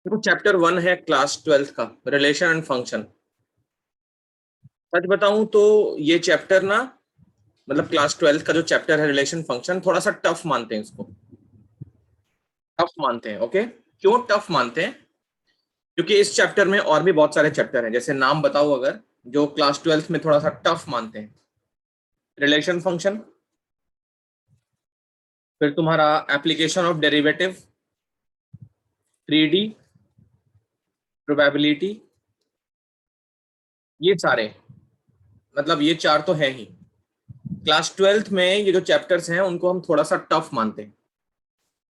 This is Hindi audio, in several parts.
देखो चैप्टर 1 है क्लास 12th का रिलेशन एंड फंक्शन। सच बताऊं तो ये चैप्टर ना मतलब क्लास 12th का जो चैप्टर है रिलेशन फंक्शन थोड़ा सा टफ मानते हैं इसको। टफ मानते हैं। ओके, क्यों टफ मानते हैं? क्योंकि इस चैप्टर में और भी बहुत सारे चैप्टर हैं, जैसे नाम बताओ अगर, जो क्लास 12th में थोड़ा सा टफ मानते हैं। रिलेशन फंक्शन, फिर तुम्हारा application of derivative, 3D, probability, ये सारे मतलब ये चार तो है ही। क्लास 12th में ये जो चैप्टर्स हैं उनको हम थोड़ा सा टफ मानते हैं।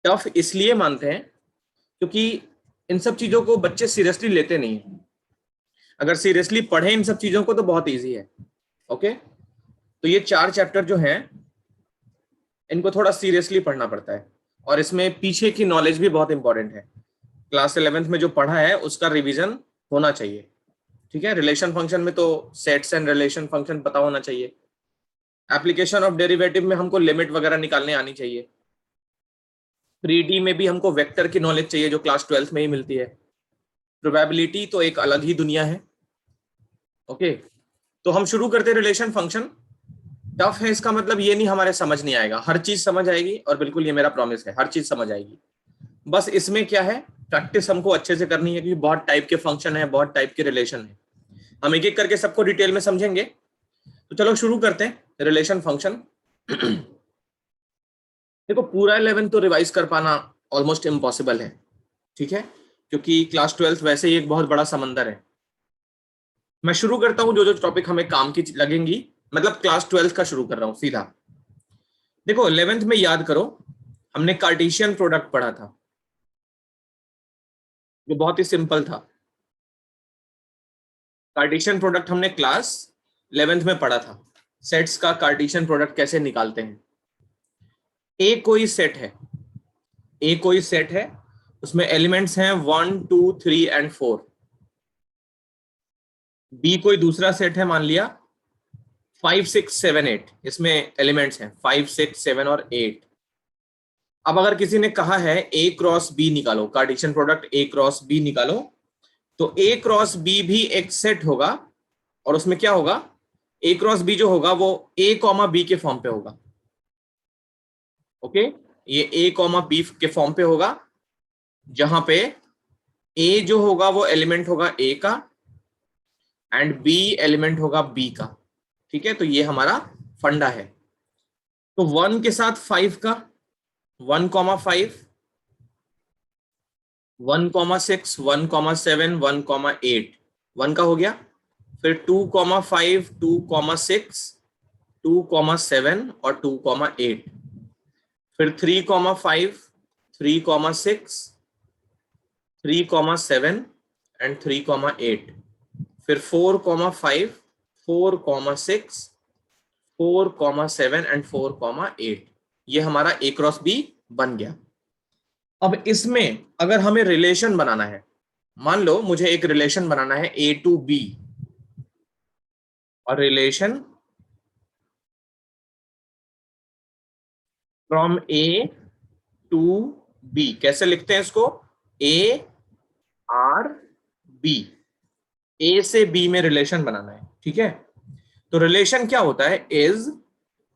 टफ इसलिए मानते हैं क्योंकि इन सब चीजों को बच्चे सीरियसली लेते नहीं है। अगर सीरियसली पढ़े इन सब चीजों को तो बहुत इजी है। ओके, तो ये चार चैप्टर जो हैं इनको थोड़ा सीरियसली पढ़ना पड़ता है, और इसमें पीछे की नॉलेज भी बहुत इंपॉर्टेंट है। क्लास 11th में जो पढ़ा है उसका रिवीजन होना चाहिए। ठीक है, रिलेशन फंक्शन में तो सेट्स एंड रिलेशन फंक्शन पता होना चाहिए। एप्लीकेशन ऑफ डेरिवेटिव में हमको लिमिट वगैरह निकालने आनी चाहिए। 3D में भी हमको वेक्टर की नॉलेज चाहिए जो क्लास 12th में ही मिलती है। प्रोबेबिलिटी तो एक अलग ही दुनिया है। ओके, तो हम शुरू करते हैं रिलेशन फंक्शन। टफ है इसका मतलब ये नहीं हमारे समझ नहीं आएगा, हर चीज समझ आएगी, और बिल्कुल ये मेरा प्रॉमिस है, हर चीज समझ आएगी। बस इसमें क्या है, प्रैक्टिस हमको अच्छे से करनी है, क्योंकि बहुत टाइप के फंक्शन है, बहुत टाइप के रिलेशन है। हम एक एक करके सबको डिटेल में समझेंगे। तो चलो शुरू करते हैं रिलेशन फंक्शन। देखो पूरा 11 तो रिवाइज कर पाना ऑलमोस्ट इम्पॉसिबल है। ठीक है, क्योंकि क्लास 12th वैसे ही एक बहुत बड़ा समंदर है। मैं शुरू करता हूं जो जो टॉपिक हमें काम की लगेंगी, मतलब क्लास 12th का शुरू कर रहा हूं सीधा। देखो 11th में याद करो, हमने कार्टेशियन प्रोडक्ट पढ़ा था, जो बहुत ही सिंपल था। कार्टेशियन प्रोडक्ट हमने क्लास 11th में पढ़ा था। सेट्स का कार्टेशियन प्रोडक्ट कैसे निकालते हैं। ए कोई सेट है, ए कोई सेट है, उसमें एलिमेंट्स हैं 1 2 3 एंड 4। बी कोई दूसरा सेट है, मान लिया 5 6 7 8, इसमें एलिमेंट्स हैं 5 6 7 और 8। अब अगर किसी ने कहा है ए क्रॉस बी निकालो, Cartesian product A cross B निकालो, तो ए क्रॉस बी भी एक सेट होगा, और उसमें क्या होगा, ए क्रॉस बी जो होगा वो ए कॉमा बी के फॉर्म पे होगा। ओके, ये ए कॉमा बी के फॉर्म पे होगा, जहां पे ए जो होगा वो एलिमेंट होगा ए का, एंड बी एलिमेंट होगा बी का। ठीक है, तो ये हमारा फंडा है। तो 1 के साथ 5 का, 1,5, 1,6, 1,7, 1,8, 1 का हो गया। फिर 2,5, 2,6, 2,7 और 2,8। फिर 3,5, 3,6, 3,7 एंड 3,8। फिर 4,5, 4,6, 4,7 एंड 4,8। ये हमारा ए क्रॉस बी बन गया। अब इसमें अगर हमें रिलेशन बनाना है, मान लो मुझे एक रिलेशन बनाना है ए टू बी, और relation from A to B, कैसे लिखते हैं इसको, ए आर बी। ए से बी में रिलेशन बनाना है। ठीक है, तो रिलेशन क्या होता है, is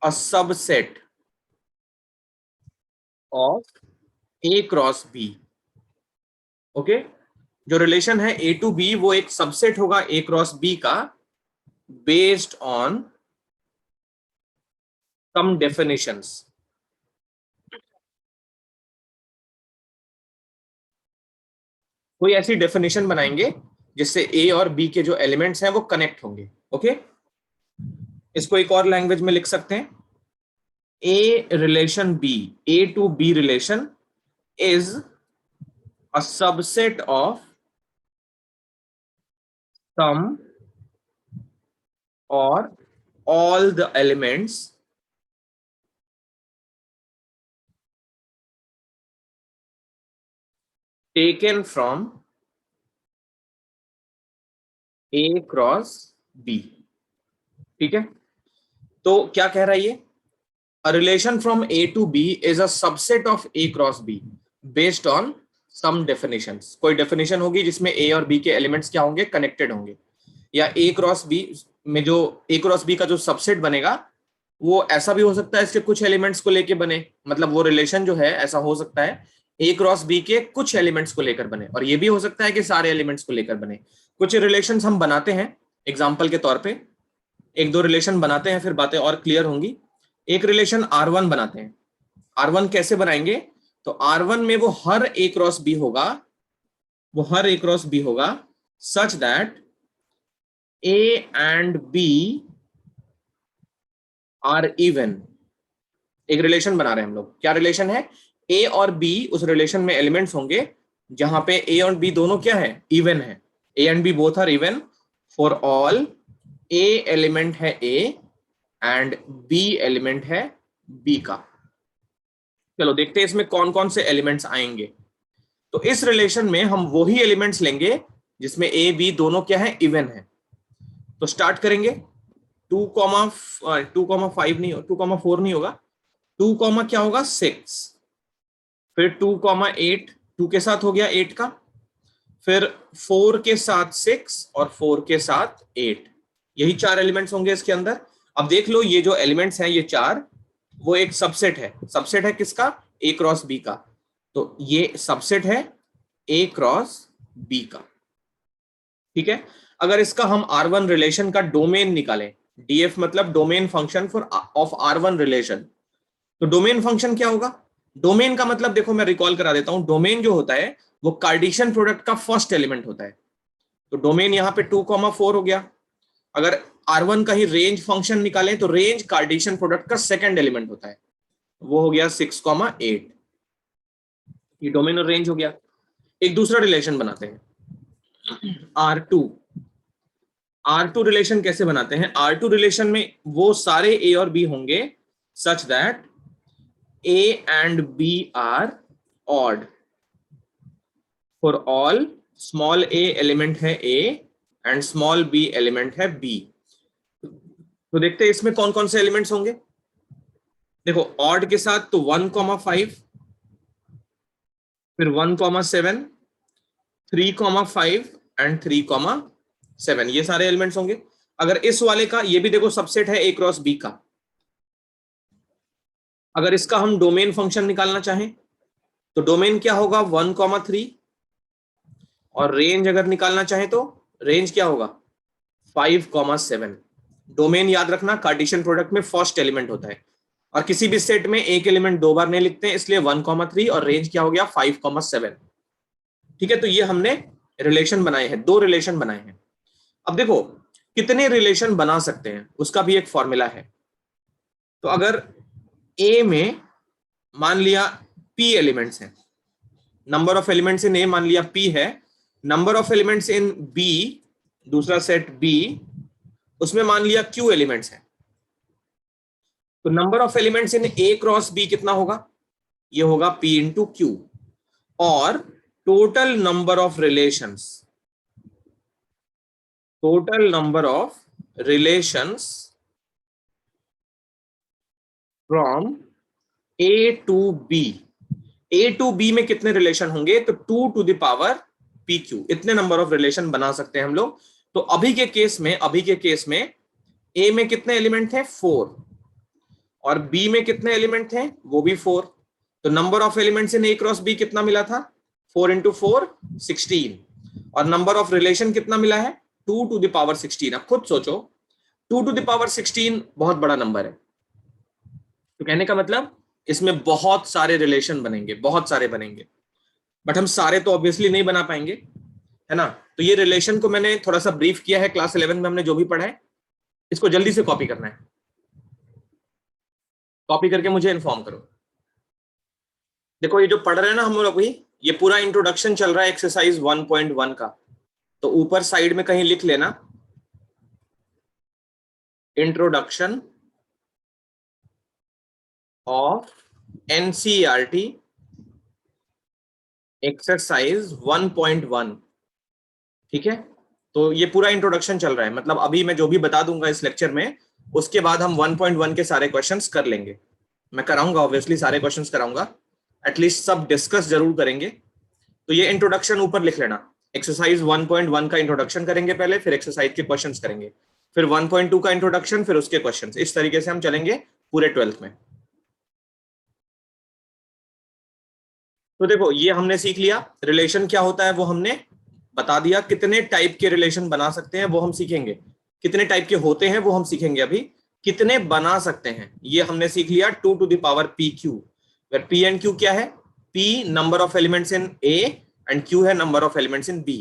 a subset of A cross B. Okay, जो रिलेशन है ए टू बी वो एक सबसेट होगा ए क्रॉस बी का, बेस्ड ऑन सम डेफिनेशंस। कोई ऐसी डेफिनेशन बनाएंगे जिससे ए और बी के जो एलिमेंट्स हैं वो कनेक्ट होंगे। ओके, इसको एक और लैंग्वेज में लिख सकते हैं, A relation B, A to B relation is a subset of some or all the elements taken from A cross B। ठीक है, तो क्या कह रहा है ये, a relation from A to B is a subset of A cross B based on some definitions, कोई डेफिनेशन होगी जिसमें ए और बी के एलिमेंट्स क्या होंगे, कनेक्टेड होंगे, या ए क्रॉस बी में जो ए क्रॉस बी का जो सबसेट बनेगा वो ऐसा भी हो सकता है इसके कुछ एलिमेंट्स को लेके बने, मतलब वो रिलेशन जो है ऐसा हो सकता है ए क्रॉस बी के कुछ एलिमेंट्स को लेकर बने, और ये भी हो सकता है कि सारे एलिमेंट्स को लेकर बने। कुछ रिलेशंस हम बनाते हैं एग्जांपल के तौर पे, एक दो रिलेशन बनाते हैं फिर बातें और क्लियर होंगी। एक रिलेशन R1 बनाते हैं। R1 कैसे बनाएंगे, तो R1 में वो हर ए क्रॉस बी होगा, वो हर ए क्रॉस बी होगा such that A and B are even. एक रिलेशन बना रहे हैं हम लोग, क्या रिलेशन है, A और B उस रिलेशन में एलिमेंट्स होंगे जहां पे A और B दोनों क्या है, इवन है। A and B both are even for all A element है A एंड B एलिमेंट है B का। चलो देखते हैं इसमें कौन कौन से एलिमेंट्स आएंगे। तो इस रिलेशन में हम वही एलिमेंट्स लेंगे जिसमें A B दोनों क्या है, इवन है। तो स्टार्ट करेंगे 2,5 नहीं, 2,4 नहीं होगा, 2, क्या होगा 6, फिर 2,8, 2 के साथ हो गया 8 का, फिर 4 के साथ 6 और 4 के साथ 8, यही 4 एलिमेंट्स होंगे इसके अंदर। अब देख लो ये जो एलिमेंट्स हैं ये 4, वो एक सबसेट है। सबसेट है किसका, ए क्रॉस बी का। तो ये सबसेट है ए क्रॉस बी का, ठीक है। अगर इसका हम R1 रिलेशन का डोमेन निकालें, डीएफ मतलब domain function for of R1 relation, तो डोमेन फंक्शन क्या होगा, डोमेन का मतलब देखो मैं रिकॉल करा देता हूं, डोमेन जो होता है वो कार्टेशियन प्रोडक्ट का फर्स्ट एलिमेंट होता है। तो डोमेन यहाँ पे 2,4 हो गया। अगर R1 का ही रेंज फंक्शन निकालें तो रेंज कार्टेशियन प्रोडक्ट का सेकंड एलिमेंट होता है, वो हो गया 6,8। ये डोमेन और रेंज हो गया। एक दूसरा रिलेशन बनाते हैं R2। R2 रिलेशन कैसे बनाते हैं, R2 रिलेशन में वो सारे A और B होंगे सच that A and B are odd for all small a element है A and small b element है B। तो देखते हैं इसमें कौन कौन से एलिमेंट्स होंगे। देखो ऑड के साथ तो 1,5, फिर 1,7, 3,5 एंड 3,7, ये सारे एलिमेंट्स होंगे। अगर इस वाले का, ये भी देखो सबसेट है ए क्रॉस बी का, अगर इसका हम डोमेन फंक्शन निकालना चाहें तो डोमेन क्या होगा 1,3, और रेंज अगर निकालना चाहें तो रेंज क्या होगा 5,7। डोमेन याद रखना कार्टेशियन प्रोडक्ट में फर्स्ट एलिमेंट होता है, और किसी भी सेट में एक एलिमेंट दो बार नहीं लिखते हैं, इसलिए 1,3 और रेंज क्या हो गया 5,7। ठीक है, तो ये हमने रिलेशन बनाए हैं, 2 रिलेशन बनाए हैं। अब देखो कितने रिलेशन बना सकते हैं उसका भी एक फॉर्मूला है। तो अगर ए में मान लिया p एलिमेंट्स हैं, number of elements in A मान लिया p है, number of elements in b दूसरा सेट b, उसमें मान लिया q एलिमेंट्स हैं, तो number of elements in a cross b कितना होगा, ये होगा p इंटू क्यू। और total number of relations, total number of relations from A to B, A to B में कितने रिलेशन होंगे, तो 2 टू द पावर PQ, इतने नंबर ऑफ रिलेशन बना सकते हैं हम लोग। तो अभी के केस में A में कितने एलिमेंट हैं 4, और B में कितने एलिमेंट हैं वो भी 4। तो number of elements in A cross B कितना मिला था 4 इंटू 4 16, और नंबर ऑफ रिलेशन कितना मिला है 2 टू द पावर 16। अब खुद सोचो 2 टू द पावर 16 बहुत बड़ा नंबर है, तो कहने का मतलब इसमें बहुत सारे रिलेशन बनेंगे, बहुत सारे बनेंगे, बट हम सारे तो ऑब्वियसली नहीं बना पाएंगे, है ना। तो ये रिलेशन को मैंने थोड़ा सा ब्रीफ किया है, क्लास 11 में हमने जो भी पढ़ा है, इसको जल्दी से कॉपी करना है, कॉपी करके मुझे इन्फॉर्म करो। देखो ये जो पढ़ रहे हैं ना हम लोग अभी, ये पूरा इंट्रोडक्शन चल रहा है एक्सरसाइज 1.1 का, तो ऊपर साइड में कहीं लिख लेना इंट्रोडक्शन ऑफ NCERT एक्सरसाइज 1.1, ठीक है। तो ये पूरा इंट्रोडक्शन चल रहा है, मतलब अभी मैं जो भी बता दूंगा इस लेक्चर में, उसके बाद हम 1.1 के सारे क्वेश्चंस कर लेंगे। मैं कराऊंगा ऑब्वियसली, सारे क्वेश्चंस कराऊंगा, एटलीस्ट सब डिस्कस जरूर करेंगे। तो तो ये इंट्रोडक्शन ऊपर लिख लेना, एक्सरसाइज 1.1 का इंट्रोडक्शन करेंगे पहले, फिर एक्सरसाइज के क्वेश्चंस करेंगे, फिर 1.2 का इंट्रोडक्शन, फिर उसके क्वेश्चंस। इस तरीके से हम चलेंगे पूरे 12th में। तो देखो ये हमने सीख लिया, रिलेशन क्या होता है वो हमने बता दिया, कितने टाइप के रिलेशन बना सकते हैं वो हम सीखेंगे, कितने टाइप के होते हैं वो हम सीखेंगे अभी, कितने बना सकते हैं ये हमने सीख लिया, 2 to the power pq, where p and q क्या है, p number of elements in a and q है number of elements in b।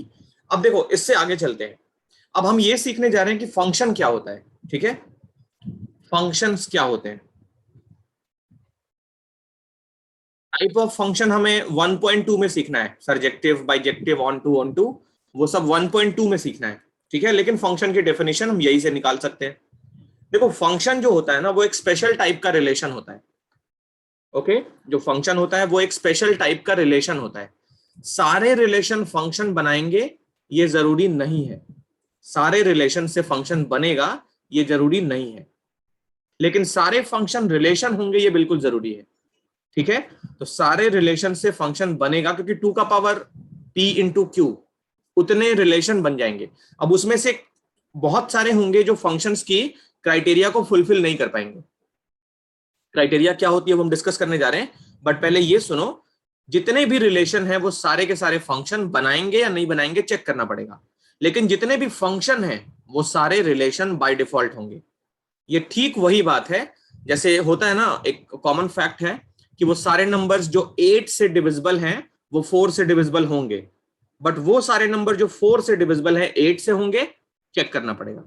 अब देखो इससे आगे चलते हैं, अब हम ये सीखने जा रहे हैं कि फंक्शन क्या होता है, ठीक है, फंक्शंस क्या होते हैं, टाइप ऑफ फंक्शन हमें 1.2 में सीखना है, सरजेक्टिव बाइजेक्टिव ऑन टू, वो सब 1.2 में सीखना है, ठीक है, लेकिन फंक्शन की डेफिनेशन हम यही से निकाल सकते हैं। देखो फंक्शन जो होता है ना वो एक स्पेशल टाइप का रिलेशन होता है, ओके, जो फंक्शन होता है वो एक स्पेशल टाइप का रिलेशन होता है। सारे रिलेशन फंक्शन बनाएंगे ये जरूरी नहीं है, सारे रिलेशन से फंक्शन बनेगा ये जरूरी नहीं है, लेकिन सारे फंक्शन रिलेशन होंगे ये बिल्कुल जरूरी है, ठीक है। तो सारे रिलेशन से फंक्शन बनेगा क्योंकि 2 का पावर p इंटू क्यू, उतने रिलेशन बन जाएंगे। अब उसमें से बहुत सारे होंगे जो फंक्शंस की क्राइटेरिया को फुलफिल नहीं कर पाएंगे, क्राइटेरिया क्या होती है वो हम डिस्कस करने जा रहे हैं, बट पहले ये सुनो, जितने भी रिलेशन है वो सारे के सारे फंक्शन बनाएंगे या नहीं बनाएंगे चेक करना पड़ेगा, लेकिन जितने भी फंक्शन है वो सारे रिलेशन बाय डिफॉल्ट होंगे। ये ठीक वही बात है जैसे होता है ना, एक कॉमन फैक्ट है कि वो सारे नंबर्स जो 8 से डिविजिबल हैं वो 4 से डिविजिबल होंगे, बट वो सारे नंबर जो 4 से डिविजिबल है 8 से होंगे चेक करना पड़ेगा।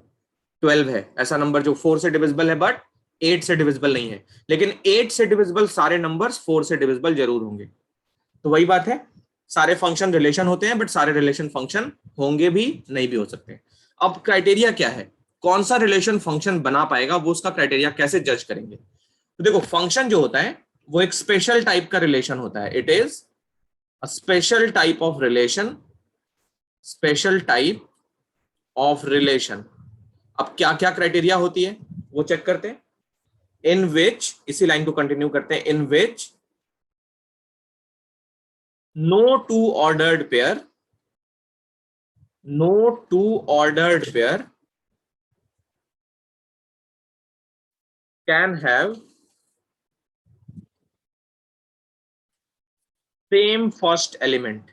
12 है ऐसा नंबर जो 4 से डिविजिबल है बट 8 से डिविजिबल नहीं है, लेकिन 8 से डिविजिबल सारे नंबर्स 4 से डिविजिबल जरूर होंगे। तो वही बात है, सारे फंक्शन रिलेशन होते हैं बट सारे रिलेशन फंक्शन होंगे भी नहीं भी हो सकते। अब क्राइटेरिया क्या है, कौन सा रिलेशन फंक्शन बना पाएगा वो उसका क्राइटेरिया कैसे जज करेंगे। तो देखो फंक्शन जो होता है वो एक स्पेशल टाइप का रिलेशन होता है, it is a special type of relation, special type of relation. अब क्या क्या क्राइटेरिया होती है वो चेक करते हैं, इन विच, इसी लाइन को कंटिन्यू करते हैं, in which no two ordered pair, no two ordered pair can have same first element,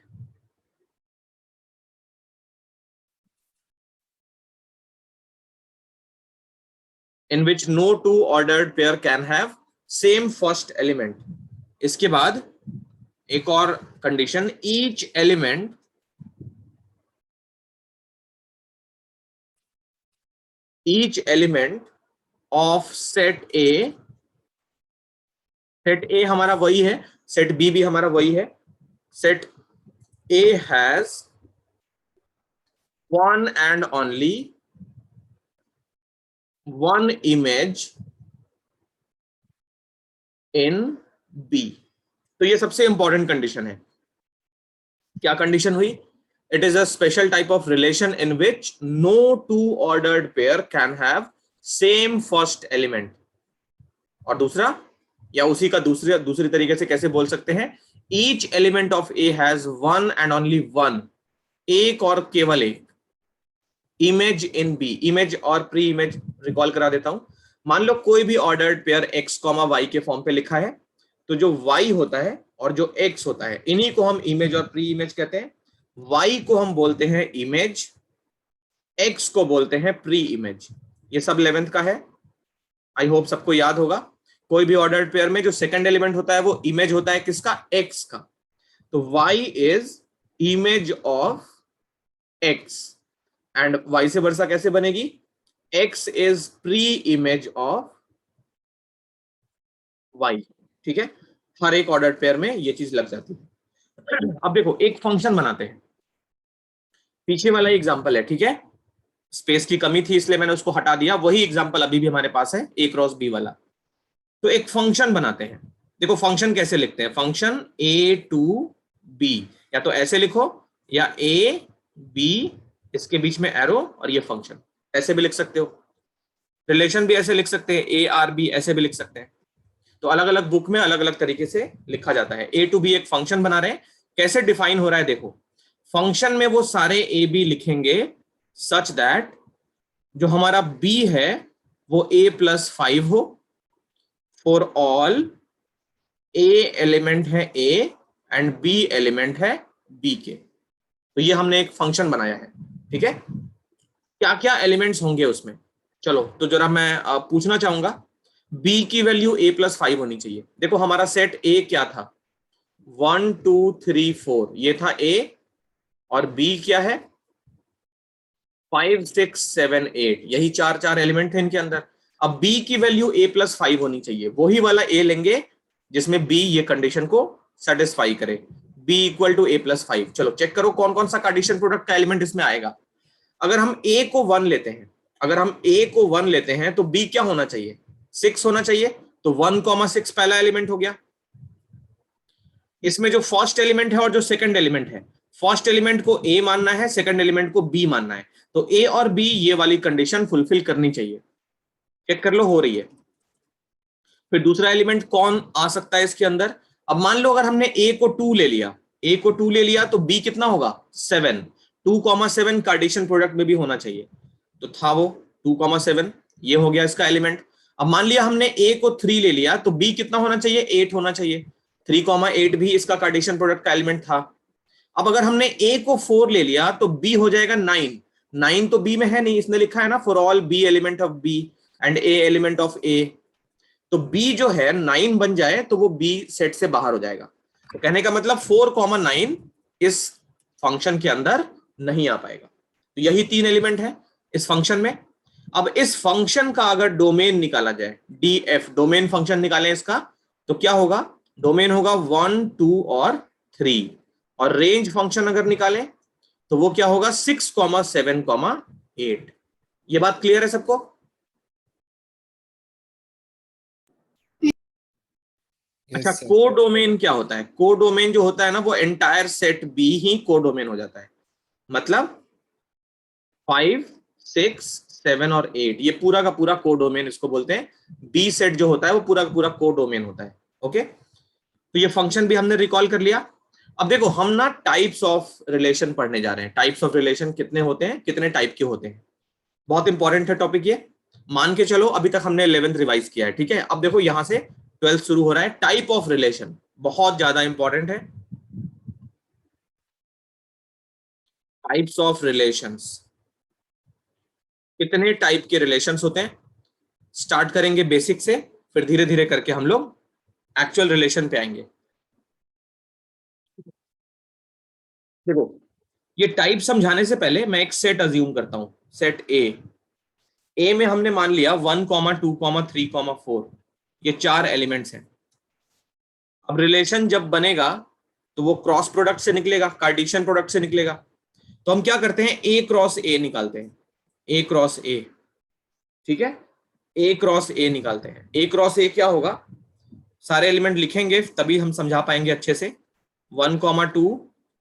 in which no two ordered pair can have same first element। इसके बाद एक और condition, each element of set A, set A हमारा वही है, सेट B भी हमारा वही है, set A has one and only one image in B। तो ये सबसे इंपॉर्टेंट कंडीशन है। क्या कंडीशन हुई, it is a special type of relation in which no two ordered pair can have same first element. और दूसरा, या उसी का दूसरी तरीके से कैसे बोल सकते हैं, each element of A has one and only one, एक और केवल एक, इमेज इन बी। इमेज और प्री इमेज रिकॉल करा देता हूं, मान लो कोई भी ordered pair x comma y के फॉर्म पे लिखा है, तो जो y होता है और जो x होता है इन्हीं को हम इमेज और प्री इमेज कहते हैं। y को हम बोलते हैं इमेज, x को बोलते हैं प्री इमेज। ये सब 11th का है, आई होप सबको याद होगा। कोई भी ऑर्डर्ड पेयर में जो सेकंड एलिमेंट होता है वो इमेज होता है किसका, x का। तो y is image of x and vice versa कैसे बनेगी, x is pre image of y, ठीक है। हर एक ऑर्डर्ड पेयर में ये चीज लग जाती है। अब देखो एक फंक्शन बनाते हैं, पीछे वाला एग्जांपल है, ठीक है, स्पेस की कमी थी इसलिए मैंने उसको हटा दिया, वही एग्जांपल अभी भी हमारे पास है a क्रॉस b वाला। तो एक फंक्शन बनाते हैं, देखो फंक्शन कैसे लिखते हैं, फंक्शन a टू b, या तो ऐसे लिखो या a b इसके बीच में एरो और ये फंक्शन, ऐसे भी लिख सकते हो। रिलेशन भी ऐसे लिख सकते हैं, a r b ऐसे भी लिख सकते हैं। तो अलग अलग बुक में अलग अलग तरीके से लिखा जाता है। ए टू बी एक फंक्शन बना रहे हैं, कैसे डिफाइन हो रहा है देखो, फंक्शन में वो सारे ए बी लिखेंगे सच दैट जो हमारा बी है वो a+5 हो फॉर ऑल ए एलिमेंट है ए एंड बी एलिमेंट है बी के। तो ये हमने एक फंक्शन बनाया है, ठीक है। क्या क्या एलिमेंट्स होंगे उसमें, चलो तो जरा मैं पूछना चाहूंगा, बी की वैल्यू a+5 होनी चाहिए। देखो हमारा सेट ए क्या था, 1 2 3 4, ये था ए, और बी क्या है 5 6 7 8, यही चार चार एलिमेंट थे इनके अंदर। अब बी की वैल्यू a+5 होनी चाहिए, वही वाला ए लेंगे जिसमें बी ये कंडीशन को सेटिस्फाई करे, b इक्वल टू a+5। चलो चेक करो कौन कौन सा कार्टेशियन प्रोडक्ट का एलिमेंट इसमें आएगा। अगर हम a को 1 लेते हैं, अगर हम a को 1 लेते हैं तो b क्या होना चाहिए, 6 होना चाहिए। तो 1,6 पहला एलिमेंट हो गया। इसमें जो फर्स्ट एलिमेंट है और जो सेकंड एलिमेंट है, फर्स्ट एलिमेंट को a मानना है, सेकंड एलिमेंट को b मानना है। तो a और b ये वाली कंडीशन फुलफिल करनी चाहिए। चेक कर लो हो रही है। फिर दूसरा एलिमेंट कौन आ सकता है इसके अंदर, अब मान लो अगर हमने a को 2 ले लिया, a को 2 ले लिया तो b कितना होगा 7, 2,7 कार्टेशियन प्रोडक्ट में भी होना चाहिए। तो था वो 2,7, ये हो गया इसका एलिमेंट। अब मान लिया हमने a को 3 ले लिया तो b कितना होना चाहिए 8 होना चाहिए, 3,8 भी इसका कार्टेशियन प्रोडक्ट का एलिमेंट था। अब अगर हमने a को 4 ले लिया तो b हो जाएगा 9, 9 तो b में है नहीं, इसने लिखा है ना for all b element of b and a element of a। तो b जो है 9 बन जाए तो वो b सेट से बाहर हो जाएगा। तो कहने का मतलब 4,9 इस फंक्शन के अंदर नहीं आ पाएगा। तो यही 3 एलिमेंट है इस फंक्शन में। अब इस फंक्शन का अगर डोमेन निकाला जाए, df डोमेन फंक्शन निकालें इसका, तो क्या होगा, डोमेन होगा 1 2 और 3, और रेंज फंक्शन अगर निकालें तो वो क्या होगा 6, 7, 8। ये बात क्लियर है सबको? अच्छा, कोडोमेन क्या होता है? कोडोमेन जो होता है ना वो एंटायर सेट बी ही कोडोमेन हो जाता है। मतलब 5 6 7 और 8 ये पूरा का पूरा कोडोमेन इसको बोलते हैं। बी सेट जो होता है वो पूरा का पूरा कोडोमेन होता है। ओके, तो ये फंक्शन भी हमने रिकॉल कर लिया। अब देखो हम ना टाइप्स ऑफ रिलेशन पढ़ने जा रहे हैं। टाइप्स ऑफ रिलेशन कितने होते हैं, कितने टाइप के होते हैं, बहुत इंपॉर्टेंट है टॉपिक ये। मान के चलो अभी तक हमने 11th रिवाइज किया है, ठीक है। अब देखो यहां से 12th शुरू हो रहा है। टाइप ऑफ रिलेशन बहुत ज्यादा इंपॉर्टेंट है। टाइप्स ऑफ रिलेशंस, कितने टाइप के रिलेशंस होते हैं। स्टार्ट करेंगे बेसिक से, फिर धीरे धीरे करके हम लोग एक्चुअल रिलेशन पे आएंगे। देखो ये टाइप समझाने से पहले मैं एक सेट अज्यूम करता हूं, सेट ए में हमने मान लिया 1, 2, 3, 4, ये 4 एलिमेंट्स हैं। अब रिलेशन जब बनेगा तो वो क्रॉस प्रोडक्ट से निकलेगा, कार्टेशियन प्रोडक्ट से निकलेगा। तो हम क्या करते हैं, ए क्रॉस ए निकालते हैं, ए क्रॉस ए, ठीक है। ए क्रॉस ए निकालते हैं। ए क्रॉस ए क्या होगा, सारे एलिमेंट लिखेंगे तभी हम समझा पाएंगे अच्छे से। 1, 2,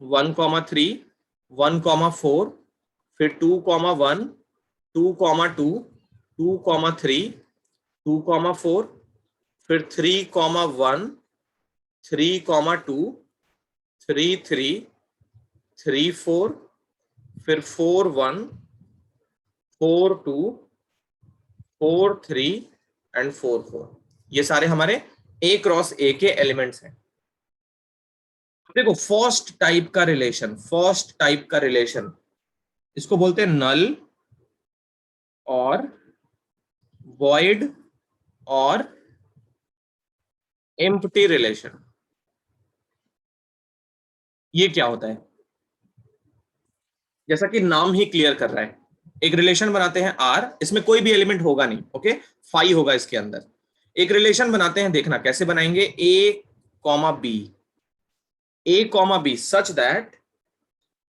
1, 3, 1, 4, फिर 2, 1, 2, 2, 2, 3, 2, 4, फिर 3, 1, 3, 2, 3, 3, 3, 4, फिर 4, 1, 4, 2, 4, 3 एंड 4, 4। ये सारे हमारे ए क्रॉस ए के एलिमेंट्स हैं। देखो फर्स्ट टाइप का रिलेशन, फर्स्ट टाइप का रिलेशन इसको बोलते हैं नल और वॉइड और एम्प्टी रिलेशन। ये क्या होता है, जैसा कि नाम ही क्लियर कर रहा है, एक रिलेशन बनाते हैं आर, इसमें कोई भी एलिमेंट होगा नहीं, ओके, फाई होगा इसके अंदर। एक रिलेशन बनाते हैं, देखना कैसे बनाएंगे, A comma B, A comma B such that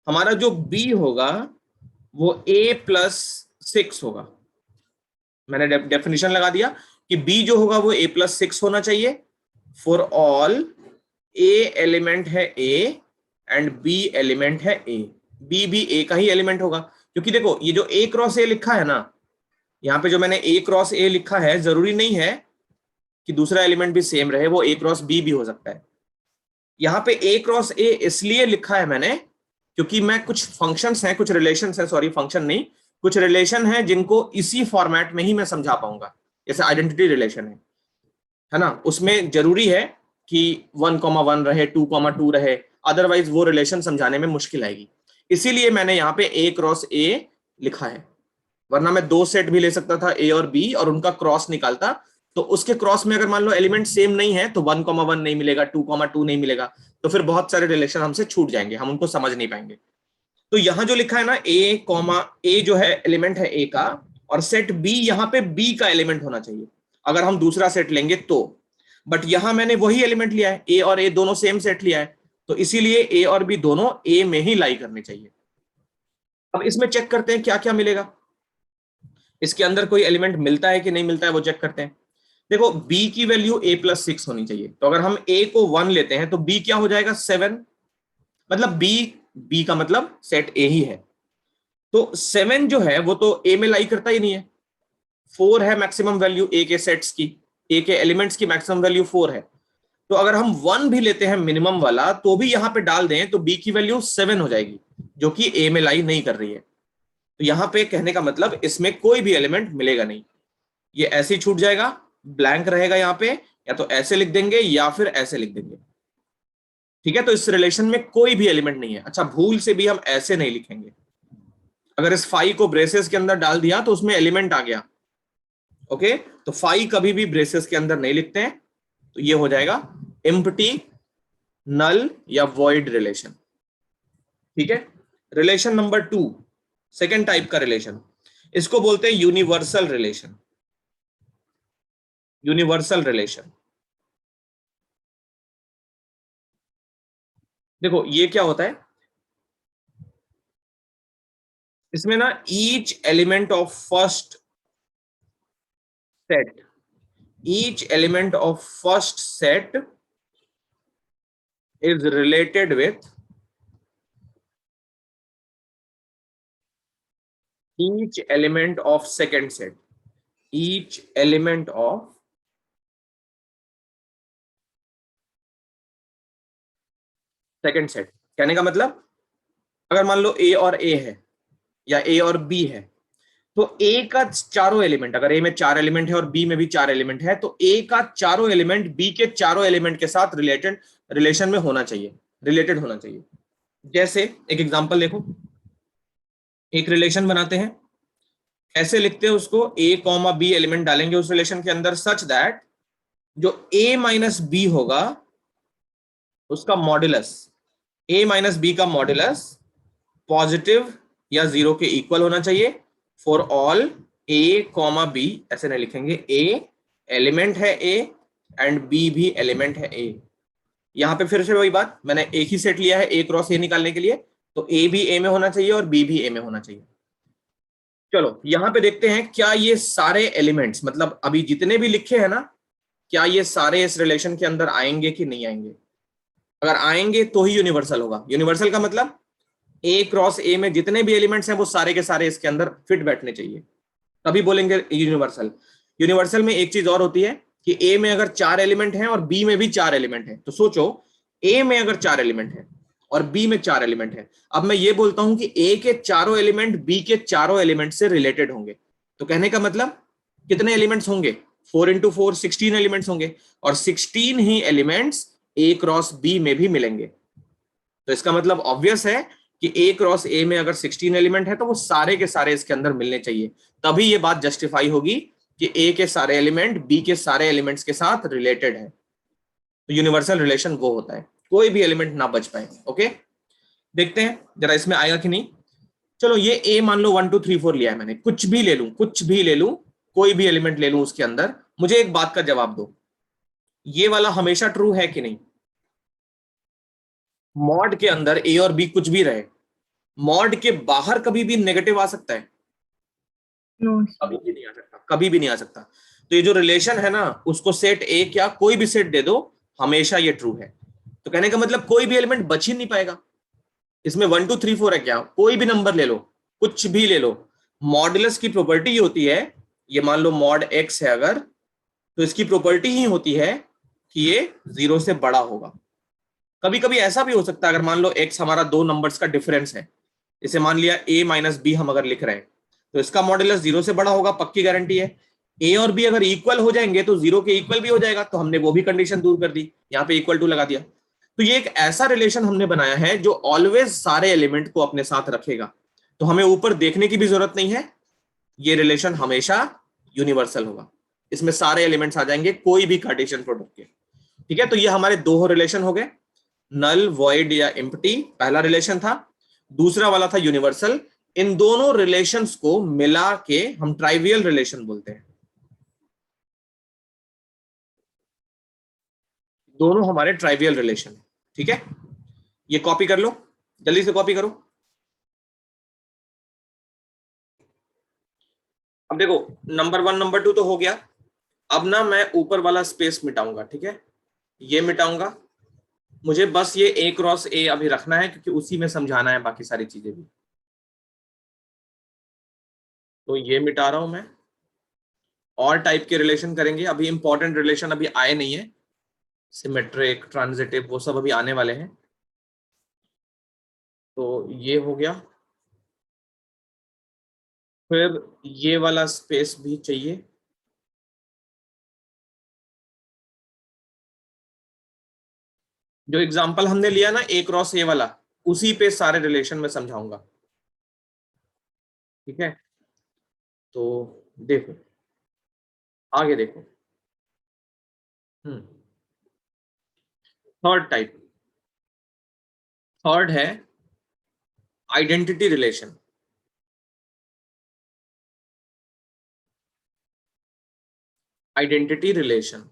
हमारा जो बी होगा वो a+6 होगा। मैंने डेफिनेशन लगा दिया कि b जो होगा वो a+6 होना चाहिए फॉर ऑल a एलिमेंट है a एंड b एलिमेंट है a। b भी a का ही एलिमेंट होगा, क्योंकि देखो ये जो a क्रॉस a लिखा है ना, यहाँ पे जो मैंने a क्रॉस a लिखा है, जरूरी नहीं है कि दूसरा एलिमेंट भी सेम रहे, वो a क्रॉस b भी हो सकता है। यहाँ पे ए क्रॉस ए इसलिए लिखा है मैंने क्योंकि मैं कुछ फंक्शंस हैं, कुछ रिलेशंस हैं, सॉरी फंक्शन नहीं, कुछ रिलेशन है जिनको इसी फॉर्मेट में ही मैं समझा पाऊंगा। जैसे आइडेंटिटी रिलेशन है ना, उसमें जरूरी है कि 1,1 रहे, 2,2 रहे, अदरवाइज वो रिलेशन समझाने में मुश्किल आएगी। इसीलिए मैंने यहाँ पे ए क्रॉस ए लिखा है, वरना मैं दो सेट भी ले सकता था ए और बी और उनका क्रॉस निकालता, तो उसके क्रॉस में अगर मान लो एलिमेंट सेम नहीं है तो 1,1 नहीं मिलेगा, 2,2 नहीं मिलेगा, तो फिर बहुत सारे रिलेशन हमसे छूट जाएंगे, हम उनको समझ नहीं पाएंगे। तो यहां जो लिखा है ना ए कॉमा ए जो है एलिमेंट है ए का, और सेट बी यहाँ पे बी का एलिमेंट होना चाहिए अगर हम दूसरा सेट लेंगे तो। बट यहां मैंने वही एलिमेंट लिया है, ए और ए दोनों सेम सेट लिया है, तो इसीलिए ए और बी दोनों ए में ही लाई करने चाहिए। अब इसमें चेक करते हैं क्या क्या मिलेगा, इसके अंदर कोई एलिमेंट मिलता है कि नहीं मिलता है वो चेक करते हैं। देखो b की वैल्यू a+6 होनी चाहिए, तो अगर हम a को 1 लेते हैं तो b क्या हो जाएगा 7, मतलब b का मतलब सेट a ही है, तो 7 जो है वो तो a में लाई करता ही नहीं है। 4 है मैक्सिमम वैल्यू a के सेट्स की, a के एलिमेंट्स की मैक्सिमम वैल्यू 4 है, तो अगर हम 1 भी लेते हैं मिनिमम वाला तो भी यहां पे डाल दें तो b की वैल्यू 7 हो जाएगी, जो कि a में लाई नहीं कर रही है। तो यहां पे कहने का मतलब इसमें कोई भी एलिमेंट मिलेगा नहीं, ये ऐसे ही छूट जाएगा, ब्लैंक रहेगा यहाँ पे, या तो ऐसे लिख देंगे या फिर ऐसे लिख देंगे। ठीक है, तो इस रिलेशन में कोई भी एलिमेंट नहीं है। अच्छा, भूल से भी हम ऐसे नहीं लिखेंगे, अगर इस फाई को ब्रेसेस के अंदर डाल दिया तो उसमें एलिमेंट आ गया, ओके, तो फाई कभी भी ब्रेसेस के अंदर नहीं लिखते हैं, तो ये हो जाएगा एम्प्टी, नल या वॉइड रिलेशन। ठीक है, रिलेशन नंबर 2, सेकेंड टाइप का रिलेशन, इसको बोलते हैं यूनिवर्सल रिलेशन। यूनिवर्सल रिलेशन, देखो ये क्या होता है, इसमें ना each element of first set, each element of first set is related with each element of second set, each element of second set. कहने का मतलब अगर मान लो ए और ए है या ए और बी है, तो ए का चारों एलिमेंट, अगर ए में 4 एलिमेंट है और बी में भी 4 एलिमेंट है, तो ए का चारों एलिमेंट बी के चारों एलिमेंट के साथ रिलेटेड रिलेशन में होना चाहिए, रिलेटेड होना चाहिए। जैसे एक एग्जांपल देखो, एक रिलेशन बनाते हैं, ऐसे लिखते हैं उसको, ए कॉमा बी एलिमेंट डालेंगे उस रिलेशन के अंदर सच दैट जो ए माइनस बी होगा उसका मॉड्यूलस, ए माइनस बी का मॉड्यूलस पॉजिटिव या 0 के इक्वल होना चाहिए for all A comma B. ऐसे नहीं लिखेंगे, ए एलिमेंट है ए एंड बी भी एलिमेंट है ए। यहां पे फिर से वही बात, मैंने एक ही सेट लिया है ए क्रॉस ए निकालने के लिए, तो ए भी ए में होना चाहिए और बी भी ए में होना चाहिए। चलो यहां पे देखते हैं क्या ये सारे एलिमेंट्स, मतलब अभी जितने भी लिखे हैं ना, क्या ये सारे इस रिलेशन के अंदर आएंगे कि नहीं आएंगे। अगर आएंगे तो ही यूनिवर्सल होगा। यूनिवर्सल का मतलब ए क्रॉस ए में जितने भी एलिमेंट्स हैं वो सारे के सारे इसके अंदर फिट बैठने चाहिए, तभी बोलेंगे यूनिवर्सल। यूनिवर्सल में एक चीज और होती है कि ए में अगर 4 एलिमेंट हैं और बी में भी 4 एलिमेंट हैं, तो सोचो ए में अगर 4 एलिमेंट है और बी में 4 एलिमेंट है, अब मैं ये बोलता हूं कि ए के चारों एलिमेंट बी के चारों एलिमेंट से रिलेटेड होंगे, तो कहने का मतलब कितने एलिमेंट्स होंगे, 4 इंटू 4 16 एलिमेंट्स होंगे, और 16 ही एलिमेंट्स ए क्रॉस बी में भी मिलेंगे। तो इसका मतलब ऑब्वियस है कि ए क्रॉस ए में अगर 16 एलिमेंट है तो वो सारे के सारे इसके अंदर मिलने चाहिए, तभी ये बात जस्टिफाई होगी कि ए के सारे एलिमेंट बी के सारे एलिमेंट्स के साथ रिलेटेड है। तो यूनिवर्सल रिलेशन वो होता है, कोई भी एलिमेंट ना बच पाए। ओके, देखते हैं जरा इसमें आएगा कि नहीं। चलो ये ए मान लो 1 2 3 4 लिया है मैंने, कुछ भी ले लूं, कुछ भी ले लूं, कोई भी एलिमेंट ले लूं उसके अंदर, मुझे एक बात का जवाब दो, ये वाला हमेशा ट्रू है कि नहीं। मॉड के अंदर ए और बी कुछ भी रहे, मॉड के बाहर कभी भी नेगेटिव आ सकता है? कभी भी नहीं आ सकता, कभी भी नहीं आ सकता। तो ये जो रिलेशन है ना, उसको सेट ए क्या कोई भी सेट दे दो, हमेशा ये ट्रू है। तो कहने का मतलब कोई भी एलिमेंट बच ही नहीं पाएगा। इसमें 1 2 3 4 है क्या, कोई भी नंबर ले लो, कुछ भी ले लो, मॉडुलस की प्रॉपर्टी ये होती है, ये मान लो मॉड एक्स है अगर, तो इसकी प्रॉपर्टी ही होती है कि ये 0 से बड़ा होगा। कभी कभी ऐसा भी हो सकता है, अगर मान लो x हमारा दो नंबर्स का डिफरेंस है, जैसे मान लिया a माइनस बी हम अगर लिख रहे हैं, तो इसका मॉड्यूलस 0 से बड़ा होगा, पक्की गारंटी है। a और b अगर इक्वल हो जाएंगे तो 0 के इक्वल भी हो जाएगा, तो हमने वो भी कंडीशन दूर कर दी, यहाँ पे इक्वल टू लगा दिया। तो ये एक ऐसा रिलेशन हमने बनाया है जो ऑलवेज सारे एलिमेंट को अपने साथ रखेगा, तो हमें ऊपर देखने की भी जरूरत नहीं है, ये रिलेशन हमेशा यूनिवर्सल होगा, इसमें सारे एलिमेंट्स आ जाएंगे कोई भी कार्टेशियन प्रोडक्ट के। ठीक है, तो ये हमारे दो रिलेशन हो गए, नल वॉइड या एम्प्टी पहला रिलेशन था, दूसरा वाला था यूनिवर्सल। इन दोनों रिलेशंस को मिला के हम ट्राइवियल रिलेशन बोलते हैं। दोनों हमारे ट्राइवियल रिलेशन है। ठीक है, ये कॉपी कर लो, जल्दी से कॉपी करो। अब देखो, नंबर 1 नंबर 2 तो हो गया। अब ना मैं ऊपर वाला स्पेस मिटाऊंगा, ठीक है, ये मिटाऊंगा। मुझे बस ये a क्रॉस a अभी रखना है, क्योंकि उसी में समझाना है बाकी सारी चीजें भी। तो ये मिटा रहा हूं मैं। और टाइप के रिलेशन करेंगे, अभी इंपॉर्टेंट रिलेशन अभी आए नहीं है, सिमेट्रिक ट्रांजिटिव वो सब अभी आने वाले हैं। तो ये हो गया, फिर ये वाला स्पेस भी चाहिए। जो एग्जांपल हमने लिया ना a क्रॉस a वाला, उसी पे सारे रिलेशन में समझाऊंगा। ठीक है, तो देखो, आगे देखो। हम्म थर्ड टाइप, थर्ड है आइडेंटिटी रिलेशन। आइडेंटिटी रिलेशन,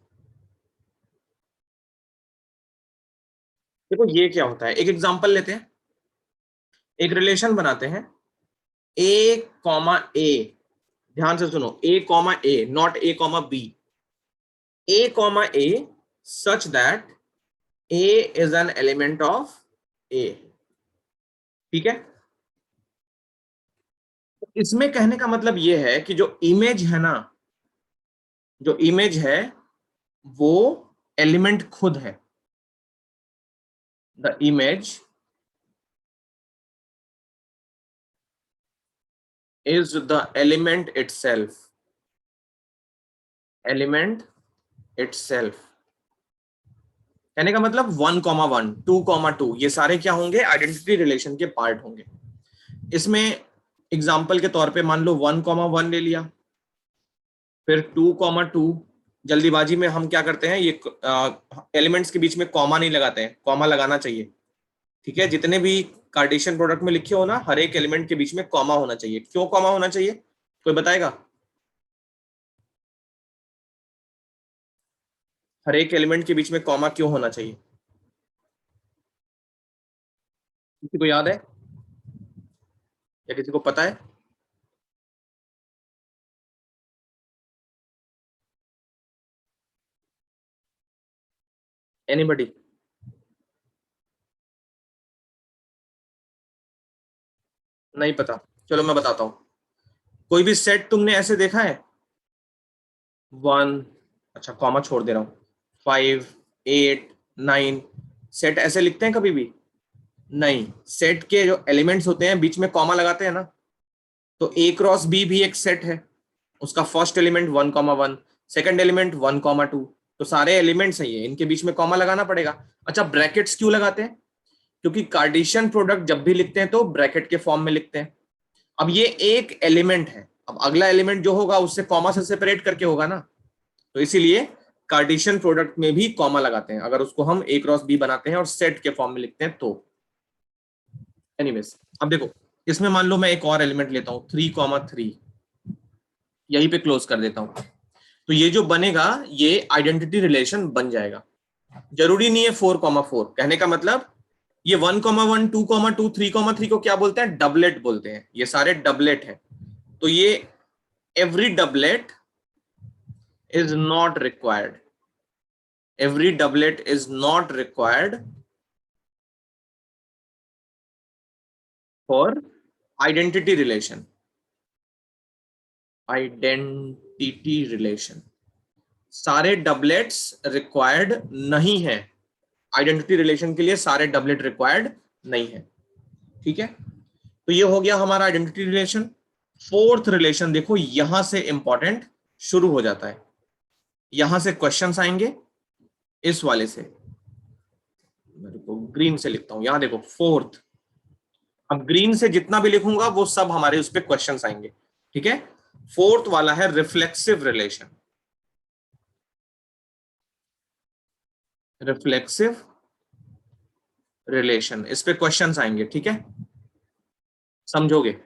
देखो ये क्या होता है, एक एग्जांपल लेते हैं, एक रिलेशन बनाते हैं a कॉमा a, ध्यान से सुनो, a comma a, not a comma b, a comma a such that a is an element of a। ठीक है, इसमें कहने का मतलब ये है कि जो इमेज है ना, जो इमेज है वो एलिमेंट खुद है। The image is the element itself, element itself. कहने का मतलब 1,1 2,2 ये सारे क्या होंगे, आइडेंटिटी रिलेशन के पार्ट होंगे। इसमें एग्जाम्पल के तौर पे मान लो 1,1 ले लिया, फिर 2,2। जल्दीबाजी में हम क्या करते हैं, ये एलिमेंट्स के बीच में कॉमा नहीं लगाते हैं, कॉमा लगाना चाहिए। ठीक है, जितने भी कार्टेशियन प्रोडक्ट में लिखे हो ना, हर एक एलिमेंट के बीच में कॉमा होना चाहिए। क्यों कॉमा होना चाहिए, कोई बताएगा? हर एक एलिमेंट के बीच में कॉमा क्यों होना चाहिए, किसी को याद है या किसी को पता है? एनीबडी? नहीं पता, चलो मैं बताता हूँ। कोई भी सेट तुमने ऐसे देखा है, 1, अच्छा कॉमा छोड़ दे रहा हूँ, 5, 8, 9, सेट ऐसे लिखते हैं कभी भी? नहीं, सेट के जो एलिमेंट्स होते हैं बीच में कॉमा लगाते हैं ना। तो ए क्रॉस बी भी एक सेट है, उसका फर्स्ट एलिमेंट 1,1, सेकंड एलिमेंट 1,2, तो सारे एलिमेंट्स हैं ये, इनके बीच में कॉमा लगाना पड़ेगा। अच्छा, ब्रैकेट्स क्यों लगाते हैं? क्योंकि कार्टेशियन प्रोडक्ट जब भी लिखते हैं तो ब्रैकेट के फॉर्म में लिखते हैं। अब ये एक एलिमेंट है, अब अगला एलिमेंट जो होगा उससे कॉमा से सेपरेट करके होगा ना, तो इसीलिए कार्टेशियन प्रोडक्ट में भी कॉमा लगाते हैं, अगर उसको हम ए क्रॉस बी बनाते हैं और सेट के फॉर्म में लिखते हैं तो। एनीवेज, अब देखो, इसमें मान लो मैं एक और एलिमेंट लेता हूं 3,3, यहीं पे क्लोज कर देता हूं, तो ये जो बनेगा ये आइडेंटिटी रिलेशन बन जाएगा। जरूरी नहीं है 4,4, कहने का मतलब ये 1,1 2,2 3,3 को क्या बोलते हैं, डबलेट बोलते हैं, ये सारे डबलेट हैं। तो ये every doublet is not required, every doublet is not required for identity relation, identity relation। सारे डबलेट्स रिक्वायर्ड नहीं है आइडेंटिटी रिलेशन के लिए सारे डबलेट रिक्वायर्ड नहीं है। ठीक है, तो ये हो गया हमारा आइडेंटिटी रिलेशन। फोर्थ रिलेशन देखो, यहां से इंपॉर्टेंट शुरू हो जाता है, यहां से क्वेश्चंस आएंगे इस वाले से। मेरे को ग्रीन से लिखता हूं, यहां देखो फोर्थ। अब ग्रीन से जितना भी लिखूंगा वो सब हमारे उस पर क्वेश्चंस आएंगे। ठीक है, फोर्थ वाला है रिफ्लेक्सिव रिलेशन। रिफ्लेक्सिव रिलेशन, इस पे क्वेश्चंस आएंगे। ठीक है, समझोगे?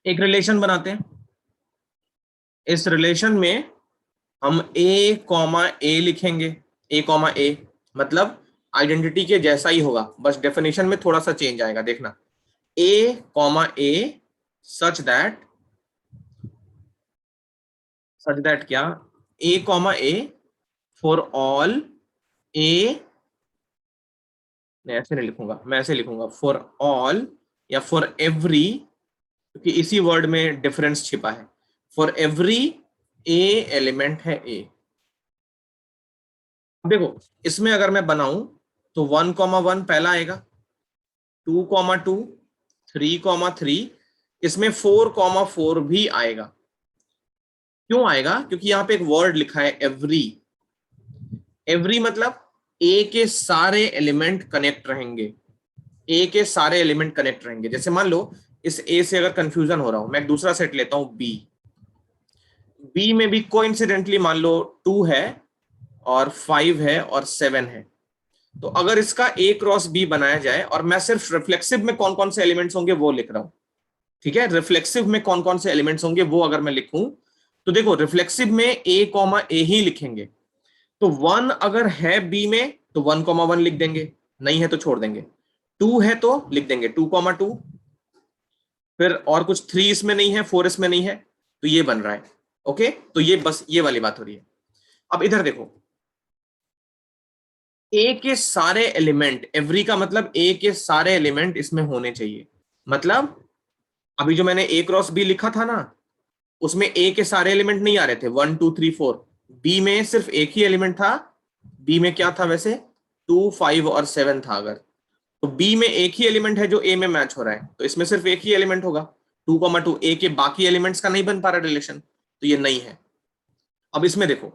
एक रिलेशन बनाते हैं, इस रिलेशन में हम ए कॉमा ए लिखेंगे। ए कॉमा ए मतलब आइडेंटिटी के जैसा ही होगा, बस डेफिनेशन में थोड़ा सा चेंज आएगा, देखना। ए कॉमा ए सच दैट क्या, ए कॉमा ए फॉर ऑल ए, नहीं ऐसे नहीं लिखूंगा, मैं ऐसे लिखूंगा फॉर ऑल या फॉर एवरी, क्योंकि इसी वर्ड में डिफरेंस छिपा है। फॉर एवरी ए एलिमेंट है ए। देखो इसमें अगर मैं बनाऊं तो 1,1 पहला आएगा, 2,2, 3,3, इसमें 4,4 भी आएगा। क्यों आएगा? क्योंकि यहां पे एक वर्ड लिखा है एवरी। एवरी मतलब ए के सारे एलिमेंट कनेक्ट रहेंगे, ए के सारे एलिमेंट कनेक्ट रहेंगे। जैसे मान लो इस ए से अगर कंफ्यूजन हो रहा हूं, मैं एक दूसरा सेट लेता हूं बी। बी में भी कोइंसिडेंटली मान लो 2 है और 5 है और 7 है। तो अगर इसका ए क्रॉस बी बनाया जाए, और मैं सिर्फ रिफ्लेक्सिव में कौन कौन से एलिमेंट्स होंगे वो लिख रहा हूं। ठीक है, रिफ्लेक्सिव में कौन कौन से एलिमेंट्स होंगे वो अगर मैं लिखूं, तो देखो रिफ्लेक्सिव में ए कॉमा ए ही लिखेंगे। तो 1 अगर है बी में तो 1,1 लिख देंगे, नहीं है तो छोड़ देंगे। 2 है तो लिख देंगे 2,2, फिर और कुछ 3 इसमें नहीं है, 4 इसमें नहीं है, तो ये बन रहा है। ओके, तो ये बस ये वाली बात हो रही है। अब इधर देखो, ए के सारे एलिमेंट, एवरी का मतलब ए के सारे एलिमेंट इसमें होने चाहिए। मतलब अभी जो मैंने ए क्रॉस बी लिखा था ना, उसमें ए के सारे एलिमेंट नहीं आ रहे थे, 1, 2, 3, 4। बी में सिर्फ एक ही एलिमेंट था। बी में क्या था वैसे, 2, 5 और 7 था। अगर तो बी में एक ही एलिमेंट है जो ए में मैच हो रहा है, तो इसमें सिर्फ एक ही एलिमेंट होगा। 2,2 ए के बाकी एलिमेंट्स का नहीं बन पा रहा रिलेशन, तो ये नहीं है। अब इसमें देखो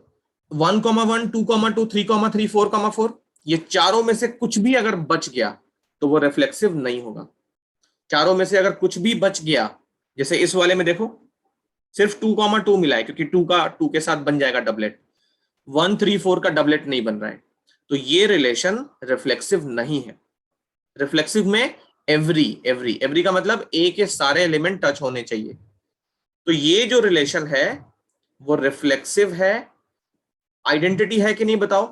1,1, 2,2, 3,3, 4,4, ये चारों में से कुछ भी अगर बच गया तो वो रिफ्लेक्सिव नहीं होगा। चारों में से अगर कुछ भी बच गया, जैसे इस वाले में देखो सिर्फ 2,2 मिला है, क्योंकि 2 का 2 के साथ बन जाएगा डबलेट। 1, 3, 4 का डबलेट नहीं बन रहा है, तो ये रिलेशन रिफ्लेक्सिव नहीं है। रिफ्लेक्सिव में एवरी एवरी एवरी का मतलब ए के सारे एलिमेंट टच होने चाहिए। तो ये जो रिलेशन है वो रिफ्लेक्सिव है। आइडेंटिटी है कि नहीं बताओ?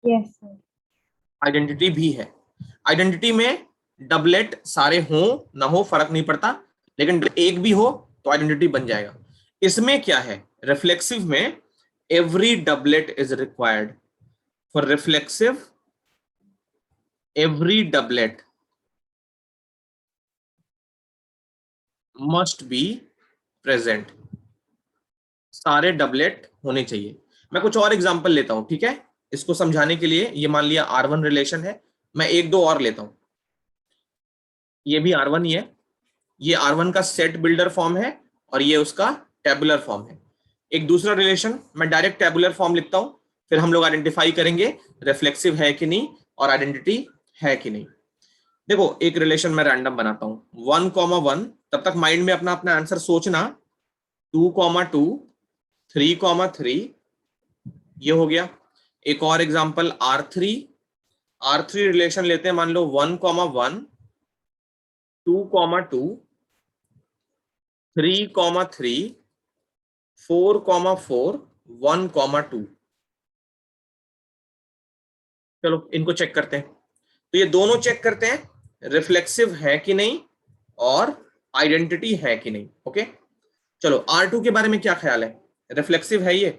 Yes sir. आइडेंटिटी भी है। आइडेंटिटी में डबलेट सारे हो ना हो फर्क नहीं पड़ता, लेकिन एक भी हो तो आइडेंटिटी बन जाएगा। इसमें क्या है, रिफ्लेक्सिव में every doublet is required. For reflexive every doublet must be present. सारे डबलेट होने चाहिए। मैं कुछ और एग्जांपल लेता हूं, ठीक है, इसको समझाने के लिए। ये मान लिया R1 रिलेशन है, मैं एक दो और लेता हूं। ये भी R1 ही है। ये R1 का सेट बिल्डर फॉर्म है और ये उसका टेबुलर फॉर्म है। एक दूसरा रिलेशन मैं डायरेक्ट टेबुलर फॉर्म लिखता हूं, फिर हम लोग आइडेंटिफाई करेंगे रिफ्लेक्सिव है कि नहीं और आइडेंटिटी है कि नहीं। देखो एक रिलेशन मैं रैंडम बनाता हूं, 1,1, तब तक माइंड में अपना अपना आंसर सोचना। 2,2, 3,3, ये हो गया। एक और एग्जांपल R3। R3 रिलेशन लेते हैं, मान लो 1,1, 2,2, 3,3, 4,4, 1,2। चलो इनको चेक करते हैं। तो ये दोनों चेक करते हैं रिफ्लेक्सिव है कि नहीं और आइडेंटिटी है कि नहीं। ओके, चलो R2 के बारे में क्या ख्याल है, रिफ्लेक्सिव है ये?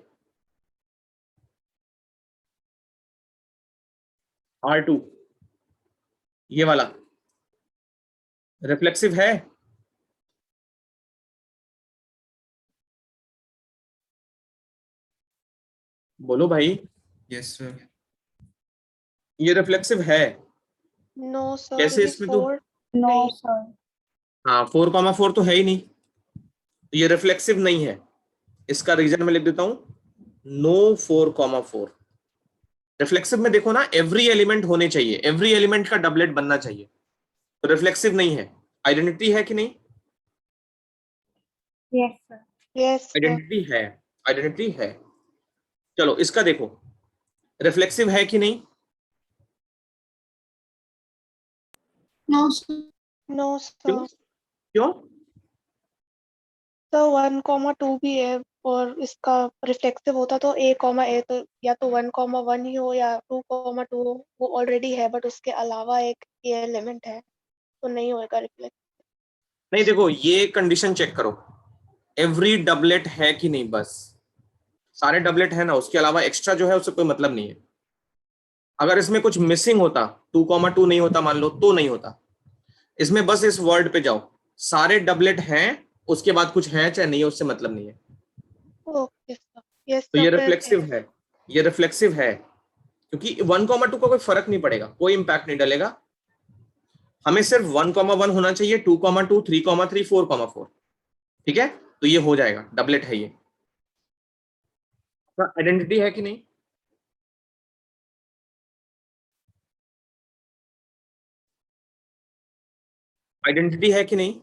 R2 ये वाला रिफ्लेक्सिव है? बोलो भाई। Yes sir. ये रिफ्लेक्सिव है? नो सर, कैसे क्योंकि इसमें तो 4 नो नहीं। सर। हाँ 4,4 तो है ही नहीं, तो ये रिफ्लेक्सिव नहीं है। इसका रीजन मैं लिख देता हूं, नो 4,4। रिफ्लेक्सिव में देखो ना, एवरी एलिमेंट होने चाहिए, एवरी एलिमेंट का डबलेट बनना चाहिए, तो रिफ्लेक्सिव नहीं है। आइडेंटिटी है कि नहीं? Yes sir. Yes sir. Identity है, आइडेंटिटी है। चलो इसका देखो, रिफ्लेक्सिव है कि नहीं? No sir. नो क्यों? सर। क्यों? तो 1,2 भी है, और इसका रिफ्लेक्सिव होता तो A, तो या तो 1,1 ही हो या 2,2 हो, वो ऑलरेडी है, बट उसके अलावा एक ये एलिमेंट है, तो नहीं होएगा रिफ्लेक्ट। नहीं देखो, ये कंडीशन चेक करो, एवरी डबलेट है कि नहीं, बस सारे डबलेट है ना, उसके अलावा एक्स्ट्रा जो है उससे कोई मतलब नहीं है। अगर इसमें कुछ मिसिंग होता, 2,2 नहीं होता मान लो, तो नहीं होता। इसमें बस इस वर्ड पे जाओ, सारे डबलेट हैं, उसके बाद कुछ है चाहे नहीं है, उससे मतलब नहीं है। Okay sir. यस तो सर, ये फिर रिफ्लेक्सिव है, ये रिफ्लेक्सिव है, क्योंकि 1,2 का कोई फर्क नहीं पड़ेगा, कोई इंपैक्ट नहीं डलेगा। हमें सिर्फ 1,1 होना चाहिए, 2,2, 3,3, 4,4। ठीक है, तो ये हो जाएगा, डबलेट है ये। आइडेंटिटी है कि नहीं? आइडेंटिटी है कि नहीं?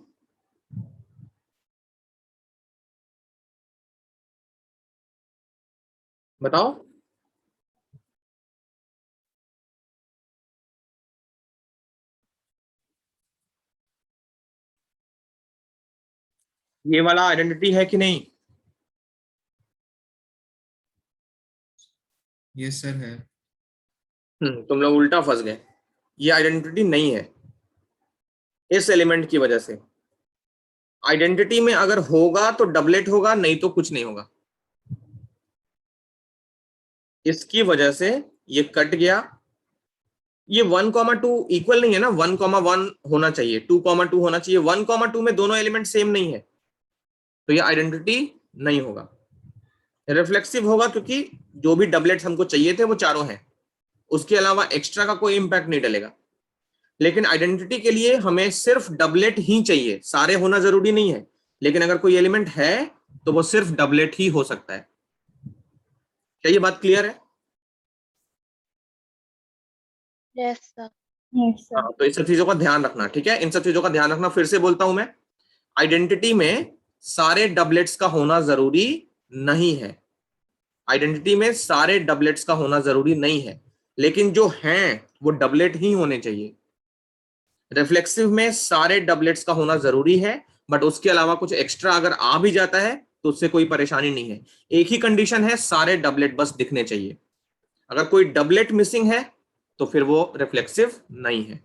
बताओ। ये वाला आइडेंटिटी है कि नहीं? यस सर है। तुम लोग उल्टा फंस गए, ये आइडेंटिटी नहीं है इस एलिमेंट की वजह से। आइडेंटिटी में अगर होगा तो डबलेट होगा, नहीं तो कुछ नहीं होगा। इसकी वजह से ये कट गया। ये 1,2 इक्वल नहीं है ना, 1,1 होना चाहिए, 2,2 होना चाहिए, 1,2 में दोनों एलिमेंट सेम नहीं है, तो ये आइडेंटिटी नहीं होगा। रिफ्लेक्सिव होगा क्योंकि जो भी डबलेट्स हमको चाहिए थे वो चारों हैं, उसके अलावा एक्स्ट्रा का कोई इंपैक्ट नहीं डलेगा। लेकिन आइडेंटिटी के लिए हमें सिर्फ डबलेट ही चाहिए, सारे होना जरूरी नहीं है, लेकिन अगर कोई एलिमेंट है तो वो सिर्फ डबलेट ही हो सकता है। क्या ये बात क्लियर है? Yes sir. Yes sir. हाँ, तो इस सब चीजों का ध्यान रखना, ठीक है, इन सब चीजों का ध्यान रखना। फिर से बोलता हूं मैं, आइडेंटिटी में सारे डबलेट्स का होना जरूरी नहीं है, आइडेंटिटी में सारे डबलेट्स का होना जरूरी नहीं है, लेकिन जो हैं वो डबलेट ही होने चाहिए। रिफ्लेक्सिव में सारे डबलेट्स का होना जरूरी है, बट उसके अलावा कुछ एक्स्ट्रा अगर आ भी जाता है तो उससे कोई परेशानी नहीं है। एक ही कंडीशन है, सारे डबलेट बस दिखने चाहिए। अगर कोई डबलेट मिसिंग है तो फिर वो रिफ्लेक्सिव नहीं है।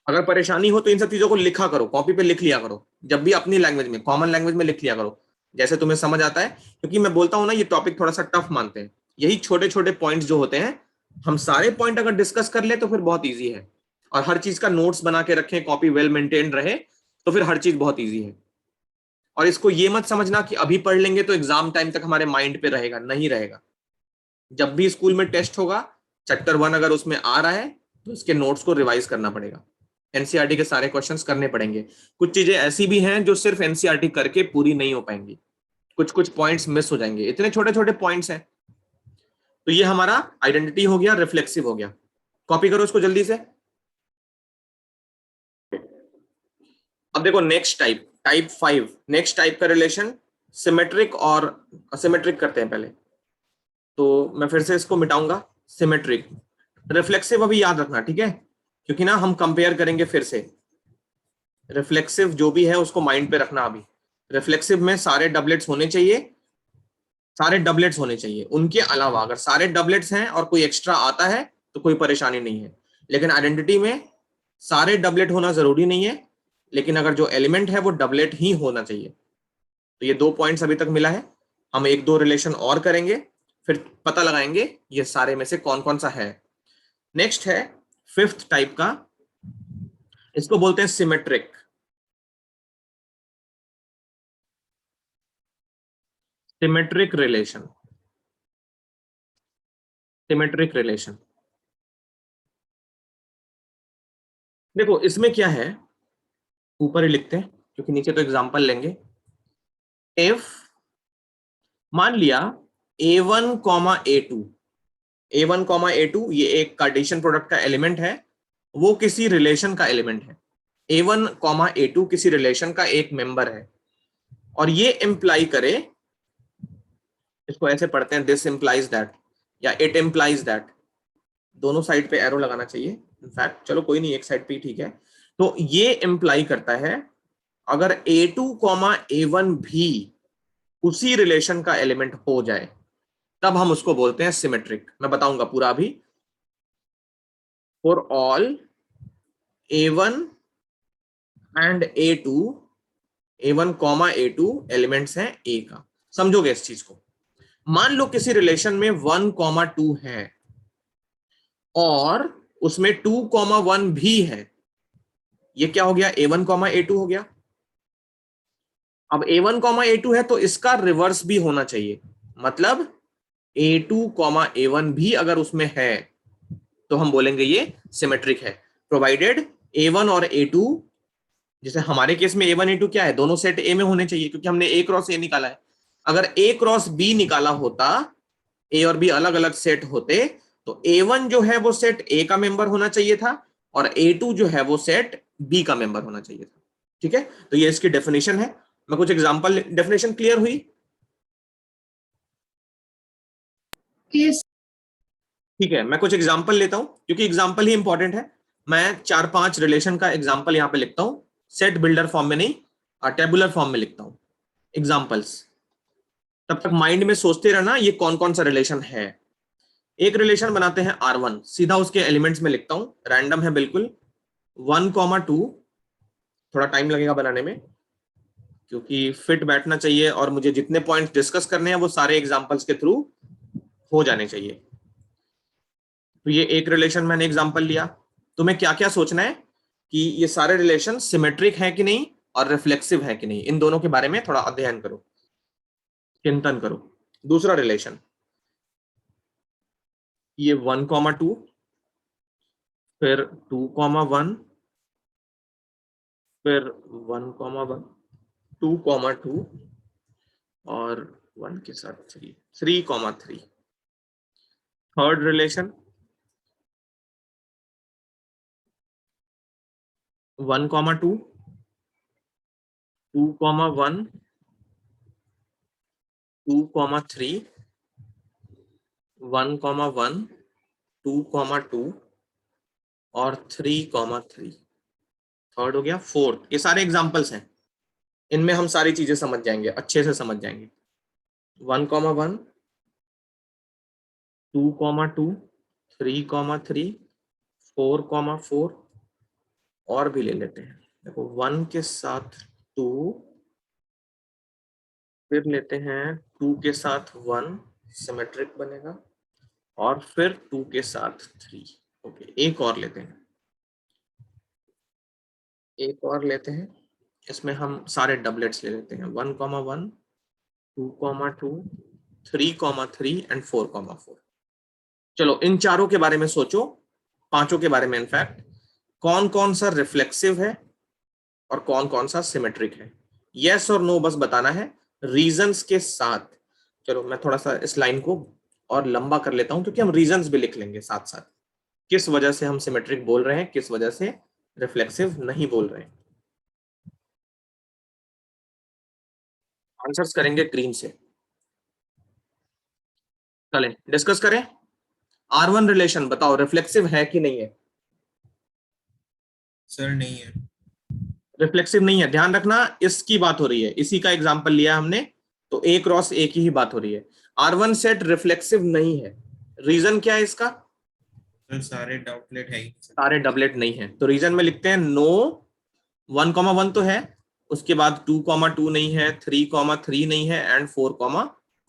अगर परेशानी हो तो इन सब चीजों को लिखा करो, कॉपी पे लिख लिया करो, जब भी अपनी लैंग्वेज में, कॉमन लैंग्वेज में लिख लिया करो, जैसे तुम्हें समझ आता है। क्योंकि मैं बोलता हूं ना, ये टॉपिक थोड़ा सा टफ मानते हैं, यही छोटे छोटे पॉइंट्स जो होते हैं, हम सारे पॉइंट अगर डिस्कस कर ले तो फिर बहुत ईजी है। और हर चीज का नोट्स बना के रखें, कॉपी वेल मेंटेन्ड रहे, तो फिर हर चीज बहुत ईजी है। और इसको ये मत समझना कि अभी पढ़ लेंगे तो एग्जाम टाइम तक हमारे माइंड पे रहेगा, नहीं रहेगा। जब भी स्कूल में टेस्ट होगा, चैप्टर 1 अगर उसमें आ रहा है तो इसके नोट्स को रिवाइज करना पड़ेगा, एनसीईआरटी के सारे क्वेश्चंस करने पड़ेंगे। कुछ चीजें ऐसी भी हैं जो सिर्फ एनसीईआरटी करके पूरी नहीं हो पाएंगी, कुछ कुछ पॉइंट्स मिस हो जाएंगे, इतने छोटे छोटे पॉइंट्स हैं। तो ये हमारा आइडेंटिटी हो गया, रिफ्लेक्सिव हो गया। कॉपी करो इसको जल्दी से। अब देखो next type, type 5, next type का रिलेशन सिमेट्रिक और असिमेट्रिक करते हैं पहले। तो मैं फिर से इसको मिटाऊंगा, सिमेट्रिक। रिफ्लेक्सिव अभी याद रखना, ठीक है, क्योंकि ना हम कंपेयर करेंगे फिर से। रिफ्लेक्सिव जो भी है उसको माइंड पे रखना अभी। रिफ्लेक्सिव में सारे डबलेट्स होने चाहिए, सारे डबलेट्स होने चाहिए, उनके अलावा अगर सारे डबलेट्स हैं और कोई एक्स्ट्रा आता है तो कोई परेशानी नहीं है। लेकिन आइडेंटिटी में सारे डबलेट होना जरूरी नहीं है, लेकिन अगर जो एलिमेंट है वो डबलेट ही होना चाहिए। तो ये 2 पॉइंट्स अभी तक मिला है, हम 1-2 रिलेशन और करेंगे, फिर पता लगाएंगे ये सारे में से कौन कौन सा है। नेक्स्ट है 5th टाइप का, इसको बोलते हैं symmetric. Symmetric relation. Symmetric relation. देखो इसमें क्या है, ऊपर ही लिखते हैं क्योंकि नीचे तो एग्जांपल लेंगे। इफ मान लिया A1 comma A2, A1 comma A2 ये एक कार्टेशियन प्रोडक्ट का एलिमेंट है, वो किसी रिलेशन का एलिमेंट है। A1 कॉमा A2 किसी रिलेशन का एक मेंबर है, और ये इंप्लाई करे, इसको ऐसे पढ़ते हैं दिस इंप्लाइज दैट या इट इंप्लाइज दैट, दोनों साइड पे एरो लगाना चाहिए इनफैक्ट, चलो कोई नहीं एक साइड पे ही ठीक है। तो ये इंप्लाई करता है अगर A2 कॉमा A1 भी उसी रिलेशन का एलिमेंट हो जाए तब हम उसको बोलते हैं सिमेट्रिक। मैं बताऊंगा पूरा अभी। For all A1 and A2, A1 comma A2 elements हैं A का। समझोगे इस चीज को? मान लो किसी रिलेशन में 1 कॉमा 2 है और उसमें 2 कॉमा 1 भी है, ये क्या हो गया, A1 कॉमा A2 हो गया। अब A1 कॉमा A2 है तो इसका रिवर्स भी होना चाहिए, मतलब A2 कॉमा A1 भी अगर उसमें है तो हम बोलेंगे ये सिमेट्रिक है, प्रोवाइडेड A1 और A2, जैसे हमारे केस में A1 A2 क्या है, दोनों सेट A में होने चाहिए क्योंकि हमने A क्रॉस A निकाला है। अगर A क्रॉस B निकाला होता, A और B अलग अलग सेट होते, तो A1 जो है वो सेट A का मेंबर होना चाहिए था और A2 जो है वो सेट B का मेंबर होना चाहिए था। ठीक है, तो ये इसकी डेफिनेशन है। मैं कुछ एग्जांपल, डेफिनेशन क्लियर हुई? Yes. ठीक है, मैं कुछ एग्जांपल लेता हूं क्योंकि एग्जांपल ही इंपॉर्टेंट है। मैं 4-5 रिलेशन का एग्जांपल यहां पे लिखता हूं, सेट बिल्डर फॉर्म में नहीं, टेबुलर फॉर्म में लिखता हूं एग्जांपल्स। तब तक माइंड में सोचते रहना ये कौन कौन सा रिलेशन है। एक रिलेशन बनाते हैं R1, सीधा उसके एलिमेंट्स में लिखता हूं, रैंडम है बिल्कुल। 1 कॉमा 2, थोड़ा टाइम लगेगा बनाने में क्योंकि फिट बैठना चाहिए और मुझे जितने पॉइंट्स डिस्कस करने हैं वो सारे एग्जांपल्स के थ्रू हो जाने चाहिए। तो ये एक रिलेशन मैंने एग्जांपल लिया। तुम्हें क्या क्या सोचना है कि ये सारे रिलेशन सिमेट्रिक है कि नहीं और रिफ्लेक्सिव है कि नहीं, इन दोनों के बारे में थोड़ा अध्ययन करो, चिंतन करो। दूसरा रिलेशन, ये 1 कॉमा 2, फिर 2 कॉमा 1, फिर 1 कॉमा 1, 2 कॉमा 2 और 1 के साथ 3, 3 comma 3। Third relation 1 comma 2, 2 comma 1, 2 comma 3, 1 comma 1, 2 comma 2 और 3 कॉमा 3। थर्ड हो गया। फोर्थ, ये सारे एग्जांपल्स हैं, इनमें हम सारी चीजें समझ जाएंगे, अच्छे से समझ जाएंगे। 1 कॉमा 1, 2 कॉमा 2, 3 कॉमा 3, 4 कॉमा 4 और भी ले लेते हैं। देखो 1 के साथ 2, फिर लेते हैं 2 के साथ 1, सिमेट्रिक बनेगा, और फिर 2 के साथ 3। ओके, एक और लेते हैं, एक और लेते हैं। इसमें हम सारे डबलेट्स ले लेते हैं, 1 comma 1, 2 comma 2, 3 comma 3 and 4 comma 4। चलो इन चारों के बारे में सोचो, पांचों के बारे में इनफैक्ट, कौन कौन सा रिफ्लेक्सिव है और कौन कौन सा सिमेट्रिक है। यस और नो बस बताना है रीजंस के साथ। चलो मैं थोड़ा सा इस लाइन को और लंबा कर लेता हूं क्योंकि हम रीजंस भी लिख लेंगे साथ साथ, किस वजह से हम सिमेट्रिक बोल रहे हैं, किस वजह से रिफ्लेक्सिव नहीं बोल रहे हैं। आंसर्स करेंगे ग्रीन से। चलें डिस्कस करें। R1 रिलेशन बताओ रिफ्लेक्सिव है कि नहीं है? सर नहीं है। रिफ्लेक्सिव नहीं है, ध्यान रखना इसकी बात हो रही है, इसी का एग्जांपल लिया हमने, तो A क्रॉस A की ही बात हो रही है। R1 सेट रिफ्लेक्सिव नहीं है, रीजन क्या है इसका? सर सारे डॉटलेट है ही नहीं सर। सारे डबलेट नहीं है, तो रीजन में लिखते हैं नो। 1 कॉमा 1 तो है, उसके बाद 2 कॉमा 2 नहीं है, 3 कॉमा 3 नहीं है एंड 4 कॉमा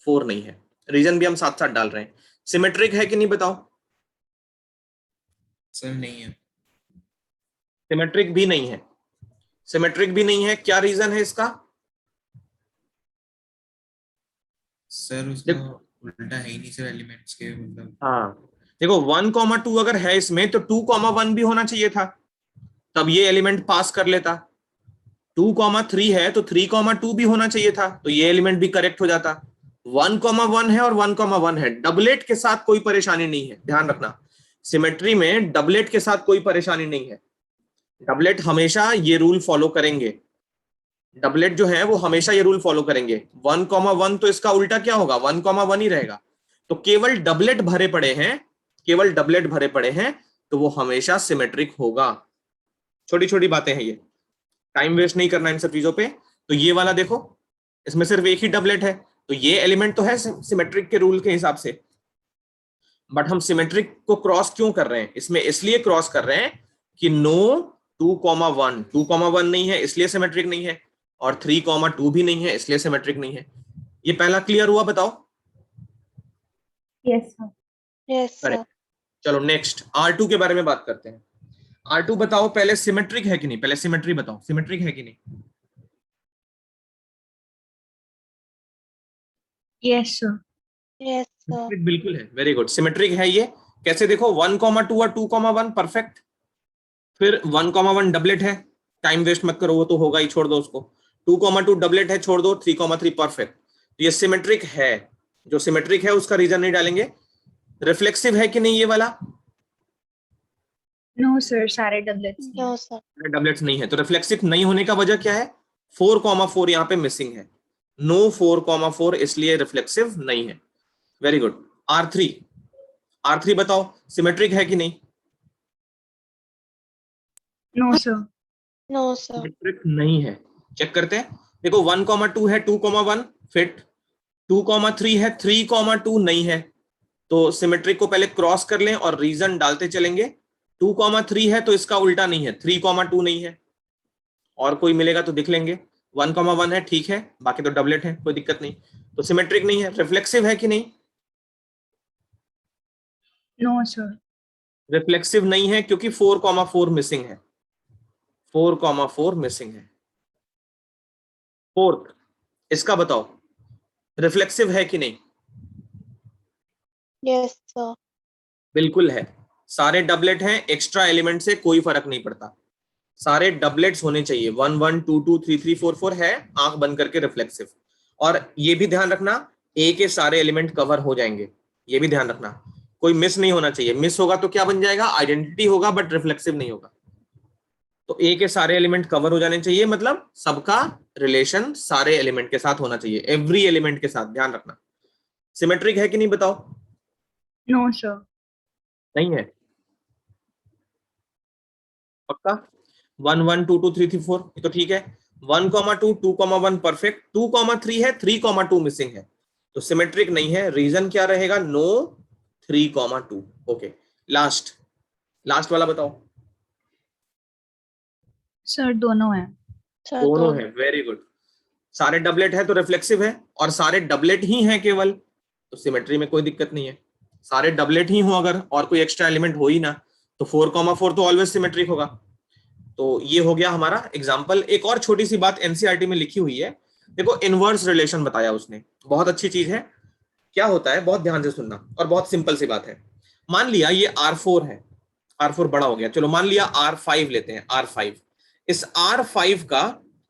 4 नहीं है। रीजन भी हम साथ साथ डाल रहे हैं। सिमेट्रिक है कि नहीं बताओ? सर नहीं है। सिमेट्रिक भी नहीं है, सिमेट्रिक भी नहीं है, क्या रीजन है इसका? सर उसका उल्टा है ही नहीं सर एलिमेंट्स के मतलब। हाँ देखो 1,2 अगर है इसमें तो 2,1 भी होना चाहिए था, तब ये एलिमेंट पास कर लेता। 2,3 है तो 3,2 भी होना चाहिए था, तो ये एलिमेंट भी करेक्ट हो जाता। 1,1 है और 1,1 है, डबलेट के साथ कोई परेशानी नहीं है, ध्यान रखना। सिमेट्री में डबलेट के साथ कोई परेशानी नहीं है, डबलेट हमेशा ये रूल फॉलो करेंगे। डबलेट जो है वो हमेशा ये रूल फॉलो करेंगे। 1,1 तो इसका उल्टा क्या होगा, 1,1 ही रहेगा। तो केवल डबलेट भरे पड़े हैं, केवल डबलेट भरे पड़े हैं, तो वो हमेशा सिमेट्रिक होगा। छोटी छोटी बातें हैं ये, टाइम वेस्ट नहीं करना इन सब चीजों पे। तो ये वाला देखो, इसमें सिर्फ एक ही डबलेट है, तो ये एलिमेंट तो है सिमेट्रिक के रूल के हिसाब से। बट हम सिमेट्रिक को क्रॉस क्यों कर रहे हैं, इसमें इसलिए क्रॉस कर रहे हैं कि नो 2,1, 2,1 नहीं है इसलिए सिमेट्रिक नहीं है, और 3,2 भी नहीं है इसलिए सिमेट्रिक नहीं है। ये पहला क्लियर हुआ, बताओ? Yes sir. Yes sir. Correct. चलो नेक्स्ट R2 के बारे में बात करते हैं। R2 बताओ पहले सिमेट्रिक है कि नहीं, पहले सिमेट्री बताओ, सिमेट्रिक है कि नहीं? Yes sir. Yes sir. Symmetric बिल्कुल है, वेरी गुड, सिमेट्रिक है ये। कैसे देखो, 1,2 और 2,1 परफेक्ट, फिर 1,1 डबलेट है, टाइम वेस्ट मत करो, वो तो होगा ही, छोड़ दो उसको। 2,2 डबलेट है, छोड़ दो। 3,3 परफेक्ट। तो ये सिमेट्रिक है। जो सिमेट्रिक है उसका रीजन नहीं डालेंगे। रिफ्लेक्सिव है कि नहीं ये वाला? नो सर, सारे डबलेट्स नो सर। डबलेट्स नहीं है, तो रिफ्लेक्सिव नहीं होने का वजह क्या है? 4,4 यहाँ पे मिसिंग है। नो 4,4 इसलिए रिफ्लेक्सिव नहीं है। Very good. R3, R3 बताओ सिमेट्रिक है कि नहीं? No sir. No sir. Symmetric नहीं है, चेक करते हैं। देखो 1,2 है, 2,1 फिट, 2,3 है, 3,2 नहीं है। तो सिमेट्रिक को पहले क्रॉस कर लें और रीजन डालते चलेंगे। 2,3 है तो इसका उल्टा नहीं है, 3,2 नहीं है। और कोई मिलेगा तो दिख लेंगे। 1,1 है, ठीक है, बाकी तो डबलेट है, कोई दिक्कत नहीं। तो सिमेट्रिक नहीं है। रिफ्लेक्सिव है कि नहीं? No sir. रिफ्लेक्सिव नहीं है क्योंकि 4,4 मिसिंग है, 4,4 मिसिंग है। फोर्थ, इसका बताओ रिफ्लेक्सिव है कि नहीं? Yes sir. बिल्कुल है, सारे डबलेट हैं, एक्स्ट्रा एलिमेंट से कोई फर्क नहीं पड़ता, सारे डबलेट्स होने चाहिए। 1, 1, 2, 2, 3, 3, 4, 4 है, आंख बंद करके रिफ्लेक्सिव। और ये भी ध्यान रखना, ए के सारे एलिमेंट कवर हो जाएंगे, ये भी ध्यान रखना, कोई मिस नहीं होना चाहिए। मिस होगा तो क्या बन जाएगा, आइडेंटिटी होगा बट रिफ्लेक्सिव नहीं होगा। तो ए के सारे एलिमेंट कवर हो जाने चाहिए, मतलब सबका रिलेशन सारे एलिमेंट के साथ होना चाहिए, एवरी एलिमेंट के साथ, ध्यान रखना। सिमेट्रिक है कि नहीं बताओ? No sir. नहीं है, पक्का? 1, 1, 2, 2, 3, 3, 4 ये तो ठीक है। 1,2, 2,1 परफेक्ट, 2,3 है, 3,2 मिसिंग है, तो सिमेट्रिक नहीं है। रीजन क्या रहेगा, नो 3,2। ओके, लास्ट, लास्ट वाला बताओ। सर दोनों हैं। सर दोनों है, वेरी गुड। सारे डबलेट है तो रिफ्लेक्सिव है, और सारे डबलेट ही हैं केवल, तो सिमेट्री में कोई दिक्कत नहीं है। सारे डबलेट ही हो अगर, और कोई एक्स्ट्रा एलिमेंट हो ही ना, तो 4,4 तो ऑलवेज सिमेट्रिक होगा। तो ये हो गया हमारा एग्जाम्पल। एक और छोटी सी बात एनसीईआरटी में लिखी हुई है, देखो इनवर्स रिलेशन बताया उसने, बहुत अच्छी चीज है। क्या होता है, बहुत ध्यान से सुनना, और बहुत सिंपल सी बात है। मान लिया ये R4 है, R4 बड़ा हो गया, चलो मान लिया R5 लेते हैं, R5। इस R5 का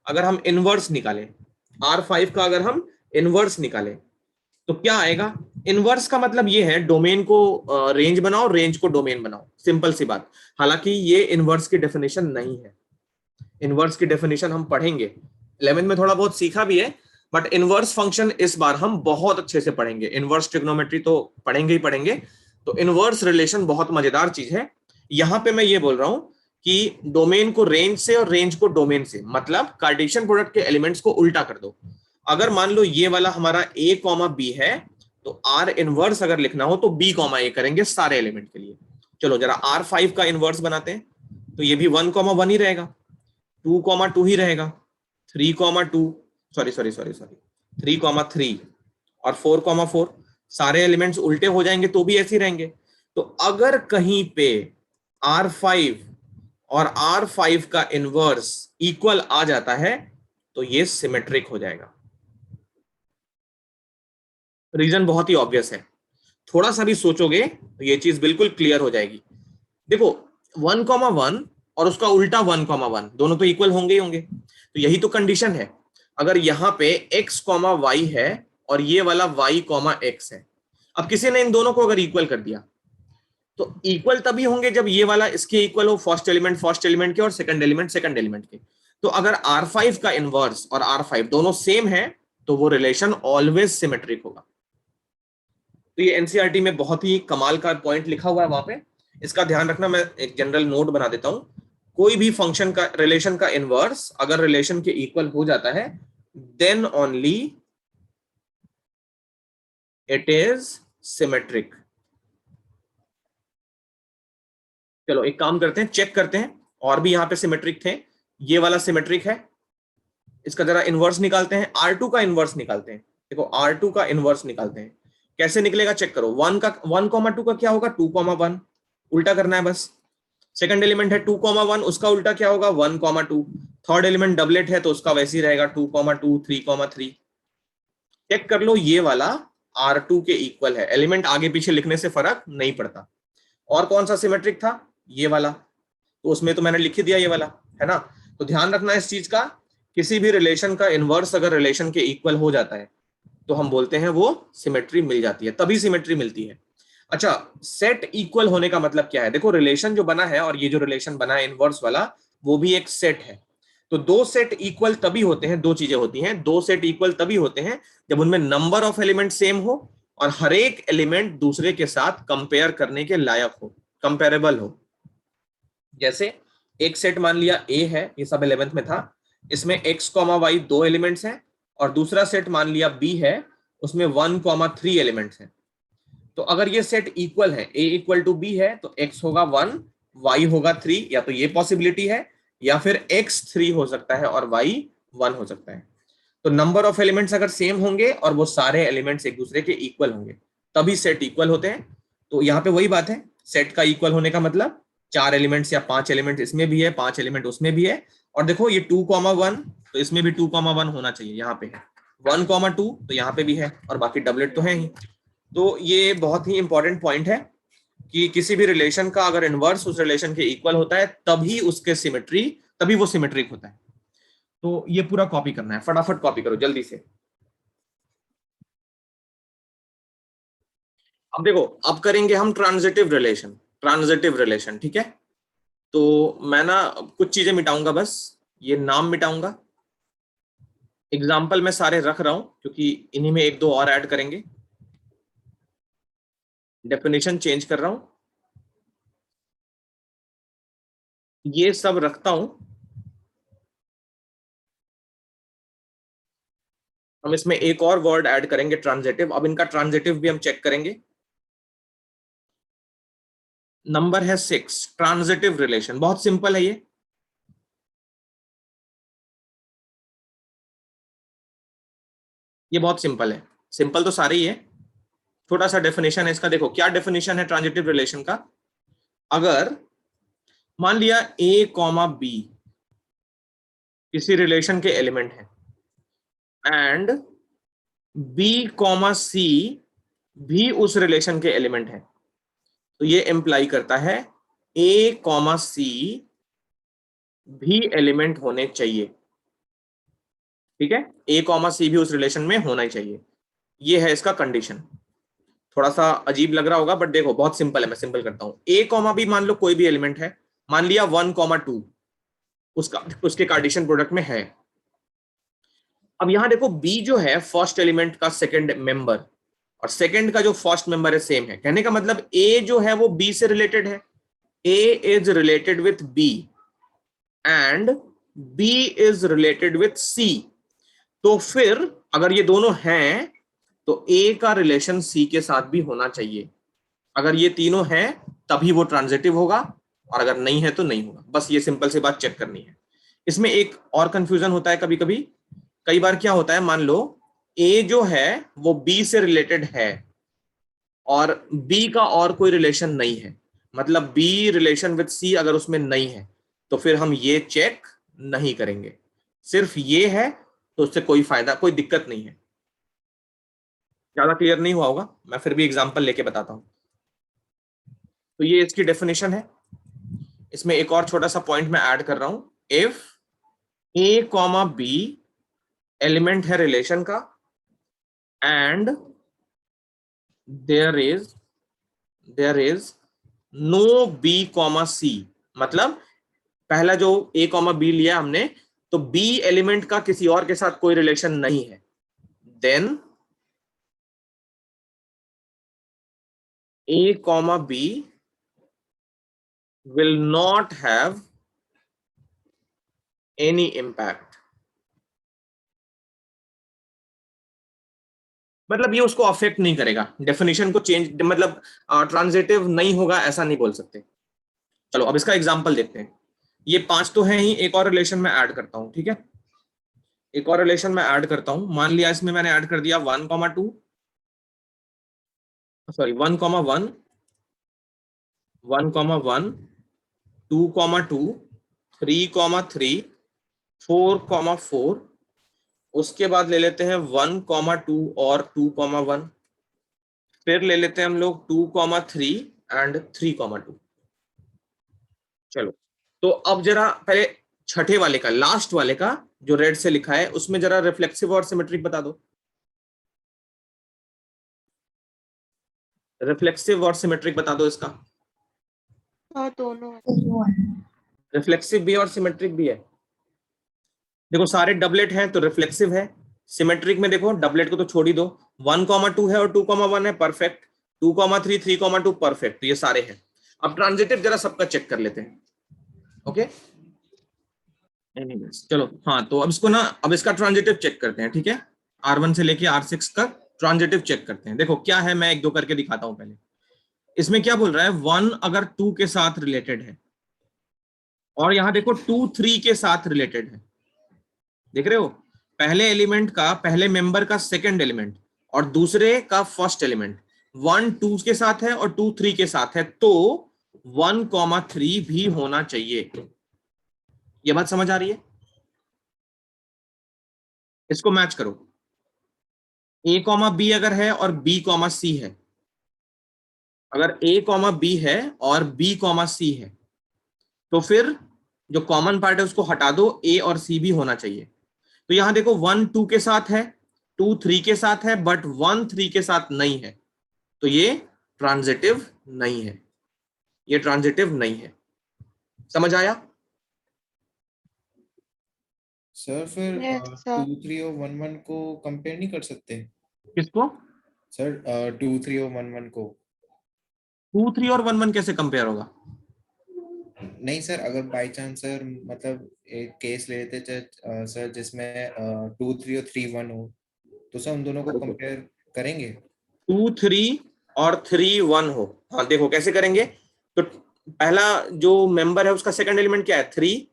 अगर हम इनवर्स निकालें, R5 का अगर हम इनवर्स निकालें तो क्या आएगा? इनवर्स का मतलब ये है, डोमेन को रेंज बनाओ, रेंज को डोमेन बनाओ, सिंपल सी बात। हालांकि ये इनवर्स की डेफिनेशन नहीं है, इनवर्स की डेफिनेशन हम पढ़ेंगे, 11th में थोड़ा बहुत सीखा भी है, बट इनवर्स फंक्शन इस बार हम बहुत अच्छे से पढ़ेंगे। इनवर्स ट्रिग्नोमेट्री तो पढ़ेंगे ही पढ़ेंगे। तो इनवर्स रिलेशन बहुत मजेदार चीज है। यहां पे मैं ये बोल रहा हूं कि डोमेन को रेंज से और रेंज को डोमेन से, मतलब कार्टेशियन प्रोडक्ट के एलिमेंट्स को उल्टा कर दो। अगर मान लो ये वाला हमारा a, b है, तो R इनवर्स अगर लिखना हो तो b, a करेंगे सारे एलिमेंट के लिए। चलो जरा R5 का इनवर्स बनाते हैं, तो ये भी 1,1 ही रहेगा, 2,2 ही रहेगा, 3,2 सॉरी 3,3 और 4,4, सारे एलिमेंट्स उल्टे हो जाएंगे तो भी ऐसे ही रहेंगे। तो अगर कहीं पे R5 और R5 का इनवर्स इक्वल आ जाता है तो ये सिमेट्रिक हो जाएगा। रीजन बहुत ही ऑब्वियस है, थोड़ा सा भी सोचोगे तो ये चीज बिल्कुल क्लियर हो जाएगी। देखो 1,1 और उसका उल्टा 1,1 दोनों तो इक्वल होंगे ही होंगे, तो यही तो कंडीशन है। अगर यहाँ पे x, y है और ये वाला y, x है, अब किसी ने इन दोनों को अगर इक्वल कर दिया तो इक्वल तभी होंगे जब ये वाला इसके इक्वल हो, फर्स्ट एलिमेंट के और सेकंड एलिमेंट के। तो अगर R5 का इनवर्स और R5 दोनों सेम है तो वो रिलेशन ऑलवेज सिमेट्रिक होगा। तो ये एनसीईआरटी में बहुत ही कमाल का पॉइंट लिखा हुआ है वहां पे, इसका ध्यान रखना। मैं एक जनरल नोट बना देता हूं, कोई भी फंक्शन का रिलेशन का इनवर्स अगर रिलेशन के इक्वल हो जाता है then only it is symmetric. चलो एक काम करते हैं, चेक करते हैं और भी यहाँ पे सिमेट्रिक थे। ये वाला सिमेट्रिक है, इसका जरा इनवर्स निकालते हैं, R2 का इनवर्स निकालते हैं। देखो R2 का इनवर्स निकालते हैं, कैसे निकलेगा चेक करो। 1,2 का क्या होगा 2,1, उल्टा करना है बस। सेकंड एलिमेंट है 2,1, उसका उल्टा क्या होगा 1,2। थर्ड एलिमेंट डबलेट है तो उसका वैसे ही रहेगा 2,2, 3,3। चेक कर लो, ये वाला R2 के इक्वल है, एलिमेंट आगे पीछे लिखने से फर्क नहीं पड़ता। और कौन सा सिमेट्रिक था, ये वाला, तो उसमें तो मैंने लिख दिया ये वाला, है ना। तो ध्यान रखना इस चीज का, किसी भी रिलेशन का इनवर्स अगर रिलेशन के इक्वल हो जाता है तो हम बोलते हैं वो सिमेट्री मिल जाती है, तभी सिमेट्री मिलती है। अच्छा, सेट इक्वल होने का मतलब क्या है, देखो रिलेशन जो बना है और ये जो रिलेशन बना है इनवर्स वाला, वो भी एक सेट है। तो दो सेट इक्वल तभी होते हैं, दो चीजें होती हैं, दो सेट इक्वल तभी होते हैं जब उनमें नंबर ऑफ एलिमेंट सेम हो और हर एक एलिमेंट दूसरे के साथ कंपेयर करने के लायक हो, कंपेरेबल हो। जैसे एक सेट मान लिया A है, ये सब 11th में था, इसमें x, y दो एलिमेंट्स हैं, और दूसरा सेट मान लिया B है, उसमें 1,3 एलिमेंट्स हैं। तो अगर ये सेट इक्वल है, A इक्वल टू B है, तो x होगा 1, y होगा 3, या तो ये पॉसिबिलिटी है, या फिर x 3 हो सकता है और y 1 हो सकता है। तो नंबर ऑफ एलिमेंट्स अगर सेम होंगे और वो सारे एलिमेंट्स एक दूसरे के इक्वल होंगे तभी सेट इक्वल होते हैं। तो यहाँ पे वही बात है, सेट का इक्वल होने का मतलब 4 एलिमेंट्स या 5 एलिमेंट इसमें भी है, 5 एलिमेंट उसमें भी है। और देखो ये 2,1, तो इसमें भी 2,1 होना चाहिए, यहाँ पे है 1,2, तो यहाँ पे भी है, और बाकी डबलेट तो है ही। तो ये बहुत ही इंपॉर्टेंट पॉइंट है कि किसी भी रिलेशन का अगर इनवर्स उस रिलेशन के इक्वल होता है तभी उसके सिमेट्री, तभी वो सिमेट्रिक होता है। तो ये पूरा कॉपी करना है, फटाफट कॉपी करो जल्दी से। अब देखो, अब करेंगे हम ट्रांजिटिव रिलेशन, ठीक है। तो मैं ना कुछ चीजें मिटाऊंगा, बस ये नाम मिटाऊंगा। एग्जाम्पल मैं सारे रख रहा हूं क्योंकि इन्हीं में एक दो और ऐड करेंगे। डेफिनेशन चेंज कर रहा हूं, ये सब रखता हूं। हम इसमें एक और वर्ड ऐड करेंगे ट्रांजिटिव। अब इनका ट्रांजिटिव भी हम चेक करेंगे। नंबर है 6, ट्रांजिटिव रिलेशन, बहुत सिंपल है ये बहुत सिंपल है, सिंपल तो सारे ही है। छोटा सा डेफिनेशन है इसका, देखो क्या डेफिनेशन है ट्रांजिटिव रिलेशन का। अगर मान लिया A, B किसी रिलेशन के एलिमेंट है एंड B, C भी उस रिलेशन के एलिमेंट है, तो ये इंप्लाई करता है A, C भी एलिमेंट होने चाहिए, ठीक है। A, C भी उस रिलेशन में होना ही चाहिए, ये है इसका कंडीशन। थोड़ा सा अजीब लग रहा होगा बट देखो बहुत सिंपल है, मैं सिंपल करता हूं। A, B मान लो कोई भी एलिमेंट है, मान लिया 1,2 उसके कार्टेशियन प्रोडक्ट में है। अब यहां देखो B जो है फर्स्ट एलिमेंट का सेकंड मेंबर और सेकंड का जो फर्स्ट मेंबर है सेम है, कहने का मतलब A जो है वो B से रिलेटेड है, A is related with B and B is related with C। तो फिर अगर ये दोनों हैं तो A का रिलेशन C के साथ भी होना चाहिए। अगर ये तीनों हैं तभी वो ट्रांजिटिव होगा, और अगर नहीं है तो नहीं होगा। बस ये सिंपल सी बात चेक करनी है। इसमें एक और कंफ्यूजन होता है कभी कभी, कई बार क्या होता है, मान लो A जो है वो B से रिलेटेड है और B का और कोई रिलेशन नहीं है, मतलब B रिलेशन विद C अगर उसमें नहीं है तो फिर हम ये चेक नहीं करेंगे। सिर्फ ये है तो उससे कोई फायदा, कोई दिक्कत नहीं है। ज्यादा क्लियर नहीं हुआ होगा, मैं फिर भी एग्जांपल लेके बताता हूं। तो ये इसकी डेफिनेशन है। इसमें एक और छोटा सा पॉइंट मैं ऐड कर रहा हूं, if A comma B element है रिलेशन का and there is no B comma C, मतलब पहला जो ए कॉमा बी लिया हमने, तो बी एलिमेंट का किसी और के साथ कोई रिलेशन नहीं है, then A comma B will not have any impact। मतलब ये उसको अफेक्ट नहीं करेगा, डेफिनेशन को चेंज, मतलब ट्रांजिटिव नहीं होगा ऐसा नहीं बोल सकते। चलो अब इसका एग्जांपल देखते हैं। ये 5 तो है ही, एक और रिलेशन में ऐड करता हूं, ठीक है, एक और रिलेशन में ऐड करता हूं। मान लिया इसमें मैंने ऐड कर दिया 1,2, सॉरी 1,1, 1,1, 2,2, 3,3, 4,4, उसके बाद ले लेते हैं 1,2 और 2,1, फिर ले लेते हैं हम लोग 2,3 एंड 3,2। चलो तो अब जरा पहले छठे वाले का, लास्ट वाले का जो रेड से लिखा है, उसमें जरा रिफ्लेक्सिव और सिमेट्रिक बता दो। रिफ्लेक्सिव और सिमेट्रिक बता दो इसका। दोनों। रिफ्लेक्सिव भी है और सिमेट्रिक भी है। देखो सारे डबलेट हैं तो रिफ्लेक्सिव है, सिमेट्रिक में देखो डबलेट को तो छोड़ ही दो, 1,2 है और 2,1 है, परफेक्ट, 2,3, 3,2 परफेक्ट, तो ये सारे हैं। अब ट्रांजिटिव जरा सबका चेक कर लेते हैं, ओके। चलो हाँ, तो अब इसको ना, अब इसका ट्रांजिटिव चेक करते हैं, ठीक है, R1 से लेके R6 का ट्रांजिटिव चेक करते हैं। देखो क्या है, मैं एक दो करके दिखाता हूं पहले। इसमें क्या बोल रहा है, 1 अगर 2 के साथ रिलेटेड है, और यहां देखो 2 3 के साथ रिलेटेड है, देख रहे हो, पहले एलिमेंट का, पहले मेंबर का सेकंड एलिमेंट और दूसरे का फर्स्ट एलिमेंट 1 2 के साथ है और 2 3 के साथ है, तो 1,3 भी होना चाहिए। ये बात समझ आ रही है? इसको मैच करो, A कॉमा बी अगर है और B कॉमा सी है, अगर A कॉमा बी है और B कॉमा सी है, तो फिर जो कॉमन पार्ट है उसको हटा दो, A और C भी होना चाहिए। तो यहां देखो 1 2 के साथ है, 2 3 के साथ है, बट 1 3 के साथ नहीं है, तो ये ट्रांजिटिव नहीं है, ये ट्रांजिटिव नहीं है। समझ आया? सर फिर Yes, sir. 2 3 और 1 1 को कंपेयर नहीं कर सकते किसको? सर? 2 3 और 1 1 को 2 3 और 1 1 कैसे कंपेयर होगा? नहीं सर, अगर बाय चांस सर, मतलब एक केस ले लेते सर जिसमें 2 3 और 3 1 हो, तो सर उन दोनों को कंपेयर करेंगे। 2 3 और 3 1 हो, हाँ देखो कैसे करेंगे। तो पहला जो मेंबर है उसका सेकंड एलिमेंट क्या है, 3,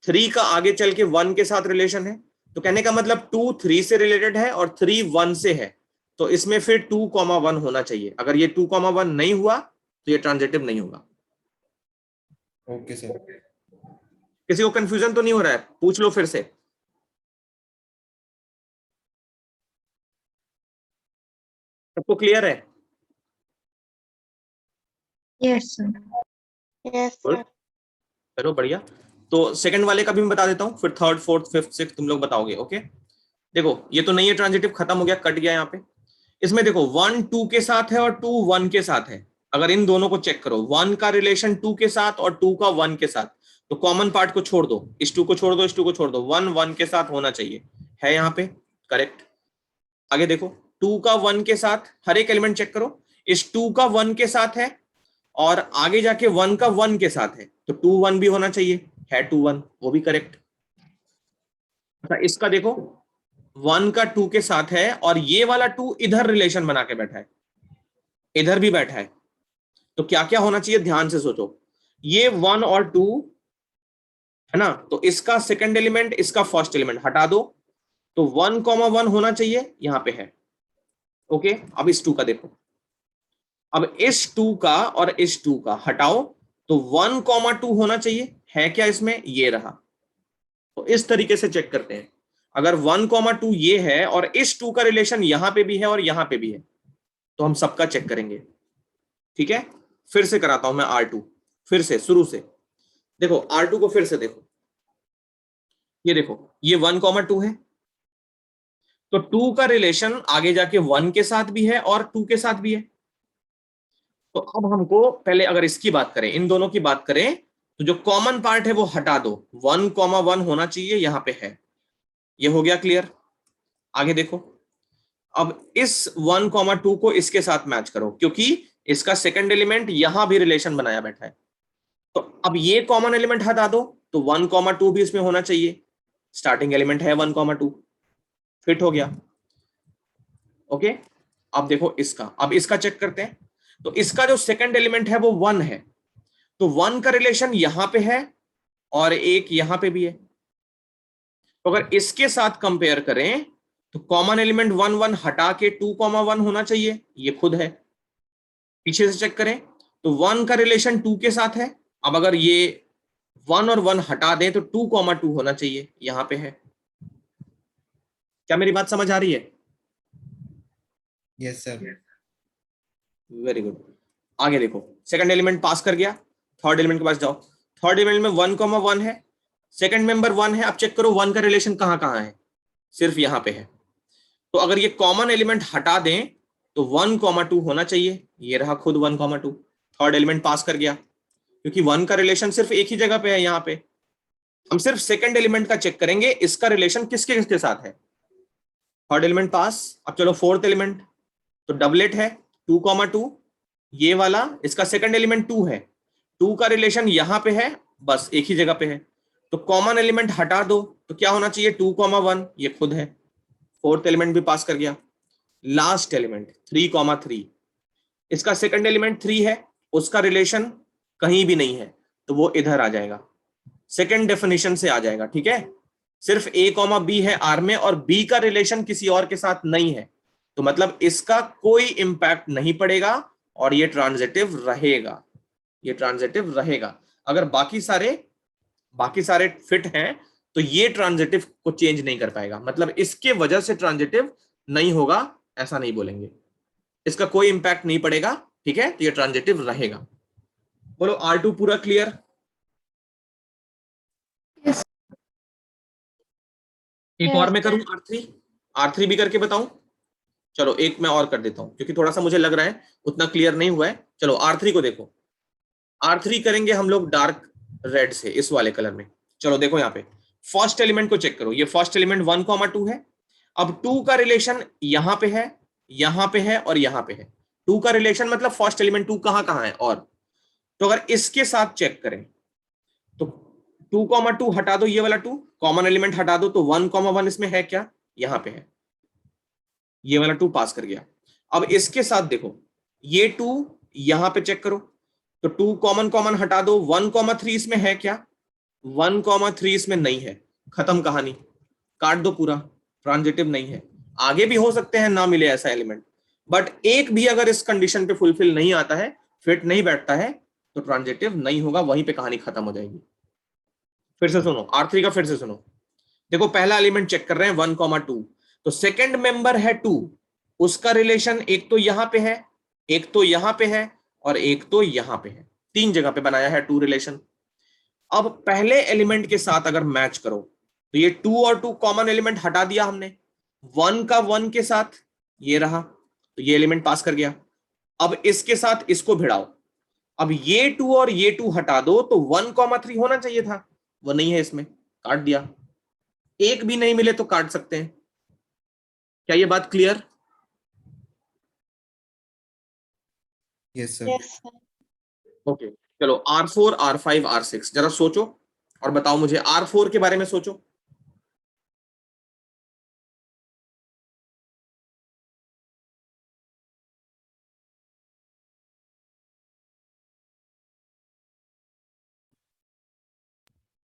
3 का आगे चल के 1 के साथ रिलेशन है, तो कहने का मतलब 2 3 से रिलेटेड है और 3 1 से है, तो इसमें फिर 2,1 होना चाहिए। अगर ये 2,1 नहीं हुआ तो ये ट्रांजिटिव नहीं होगा। Okay sir. किसी को कंफ्यूजन तो नहीं हो रहा है? पूछ लो फिर से। सबको क्लियर है? Yes, sir. Yes, Good. sir. चलो बढ़िया। तो सेकंड वाले का भी मैं बता देता हूं, फिर थर्ड फोर्थ फिफ्थ सिक्स तुम लोग बताओगे, ओके। देखो ये तो नहीं है ट्रांजिटिव, खत्म हो गया, कट गया यहाँ पे। इसमें देखो 1 2 के साथ है और 2 1 के साथ है। अगर इन दोनों को चेक करो, 1 का रिलेशन 2 के साथ और 2 का 1 के साथ, तो कॉमन पार्ट को छोड़ दो, इस 2 को छोड़ दो, इस 2 को छोड़ दो, 1 1 के साथ होना चाहिए, है यहाँ पे, करेक्ट। आगे देखो 2 का 1 के साथ, हर एक एलिमेंट चेक करो, इस 2 का 1 के साथ है और आगे जाके 1 का 1 के साथ है, तो 2 1 भी होना चाहिए, है 2 1, वो भी करेक्ट। अच्छा इसका देखो 1 का 2 के साथ है और ये वाला 2 इधर रिलेशन बना के बैठा है, इधर भी बैठा है, तो क्या क्या होना चाहिए, ध्यान से सोचो। ये 1 और 2 है ना, तो इसका सेकंड एलिमेंट, इसका फर्स्ट एलिमेंट हटा दो, तो 1,1 होना चाहिए, यहां पे है, ओके। अब इस 2 का देखो, अब इस 2 का और इस 2 का हटाओ, तो 1,2 होना चाहिए, है क्या इसमें, ये रहा। तो इस तरीके से चेक करते हैं। अगर 1,2 ये है और इस 2 का रिलेशन यहां पे भी है और यहां पे भी है, तो हम सबका चेक करेंगे। ठीक है, फिर से कराता हूं मैं R2, फिर से शुरू से देखो। R2 को फिर से देखो, ये देखो, ये 1,2 है, तो 2 का रिलेशन आगे जाके 1 के साथ भी है और 2 के साथ भी है। तो अब हमको पहले अगर इसकी बात करें, इन दोनों की बात करें, तो जो कॉमन पार्ट है वो हटा दो, 1,1 होना चाहिए, यहां पे है। ये हो गया क्लियर। आगे देखो, अब इस 1,2 को इसके साथ मैच करो, क्योंकि इसका सेकंड एलिमेंट यहां भी रिलेशन बनाया बैठा है। तो अब ये कॉमन एलिमेंट हटा दो, तो 1,2 भी इसमें होना चाहिए, स्टार्टिंग एलिमेंट है 1,2, फिट हो गया। ओके, अब देखो इसका, अब इसका चेक करते हैं। तो इसका जो सेकंड एलिमेंट है वो 1 है, तो 1 का रिलेशन यहां पे है और एक यहां पे भी है। तो अगर इसके साथ कंपेयर करें तो कॉमन एलिमेंट 1 1 हटा के 2,1 होना चाहिए, ये खुद है। पीछे से चेक करें तो 1 का रिलेशन 2 के साथ है। अब अगर ये 1 और 1 हटा दें तो 2,2 होना चाहिए, यहां पे है। क्या मेरी बात समझ आ रही है? Yes sir. Very good. आगे देखो, सेकंड एलिमेंट पास कर गया, थर्ड एलिमेंट के पास जाओ। थर्ड एलिमेंट में 1,1 है, सेकंड मेंबर 1 है। अब चेक करो 1 का रिलेशन कहां कहां है, सिर्फ यहां पे है। तो अगर ये कॉमन एलिमेंट हटा दें तो 1,2 होना चाहिए, ये रहा खुद 1,2। थर्ड एलिमेंट पास कर गया, क्योंकि 1 का रिलेशन सिर्फ एक ही जगह पे है, यहां पे। हम सिर्फ सेकंड एलिमेंट का चेक करेंगे, इसका रिलेशन किसके किसके साथ है। थर्ड एलिमेंट पास। अब चलो फोर्थ एलिमेंट, तो डबलेट है 2,2, ये वाला इसका सेकंड एलिमेंट 2 है, 2 का रिलेशन यहां पे है, बस एक ही जगह पे है। तो कॉमन एलिमेंट हटा दो तो क्या होना चाहिए, 2,1, ये खुद है। फोर्थ एलिमेंट भी पास कर गया। लास्ट एलिमेंट 3,3, इसका सेकंड एलिमेंट 3 है, उसका रिलेशन कहीं भी नहीं है, तो वो इधर आ जाएगा, सेकंड डेफिनेशन से आ जाएगा। ठीक है, सिर्फ A, B है R में और B का रिलेशन किसी और के साथ नहीं है, तो मतलब इसका कोई इंपैक्ट नहीं पड़ेगा और ये ट्रांजिटिव रहेगा, ये ट्रांजिटिव रहेगा। अगर बाकी सारे फिट हैं तो ये ट्रांजिटिव को चेंज नहीं कर पाएगा, मतलब इसके वजह से ट्रांजिटिव नहीं होगा ऐसा नहीं बोलेंगे, इसका कोई इंपैक्ट नहीं पड़ेगा। ठीक है, तो ये ट्रांजिटिव रहेगा। बोलो R2 पूरा क्लियर? एक और मैं करूं R3 भी करके बताऊं? चलो एक मैं और कर देता हूं, क्योंकि थोड़ा सा मुझे लग रहा है उतना क्लियर नहीं हुआ है। चलो R3 को देखो, R3 करेंगे हम लोग डार्क रेड से, इस वाले कलर में। चलो देखो यहाँ पे फर्स्ट एलिमेंट को चेक करो, ये फर्स्ट एलिमेंट 1,2 है। अब 2 का रिलेशन यहां पे है, यहां पे है और यहां पे है। 2 का रिलेशन मतलब फर्स्ट एलिमेंट 2 कहां कहां है, और तो अगर इसके साथ चेक करें तो 2,2 हटा दो, ये वाला 2 कॉमन एलिमेंट हटा दो, तो 1,1 इसमें है क्या, यहां पे है, ये वाला 2 पास कर गया। अब इसके साथ देखो, ये 2 यहां पे चेक करो, तो 2 कॉमन कॉमन हटा दो, 1,3 इसमें है क्या, 1,3 इसमें नहीं है, खत्म कहानी, काट दो पूरा, ट्रांजिटिव नहीं है। आगे भी हो सकते हैं ना मिले ऐसा एलिमेंट, बट एक भी अगर इस कंडीशन पे फुलफिल नहीं आता है, फिट नहीं बैठता है, तो ट्रांजिटिव नहीं होगा, वहीं पे कहानी खत्म हो जाएगी। फिर से सुनो R3 का, फिर से सुनो। देखो पहला एलिमेंट चेक कर रहे हैं 1,2, तो सेकंड मेंबर है 2, उसका रिलेशन एक तो यहां पे है, एक तो यहां पे है और एक तो यहां पे है, 3 जगह पे बनाया है 2 रिलेशन। अब पहले एलिमेंट के साथ अगर मैच करो तो ये 2 और 2 कॉमन एलिमेंट हटा दिया हमने, 1 का 1 के साथ ये रहा, तो ये एलिमेंट पास कर गया। अब इसके साथ इसको भिड़ाओ, अब ये 2 और ये 2 हटा दो, तो 1,3 होना चाहिए था, वो नहीं है, इसमें काट दिया। एक भी नहीं मिले तो काट सकते हैं। क्या ये बात clear? Yes sir. Yes sir. Okay, चलो R4, R5, R6 जरा सोचो और बताओ मुझे। R4 के बारे में सोचो।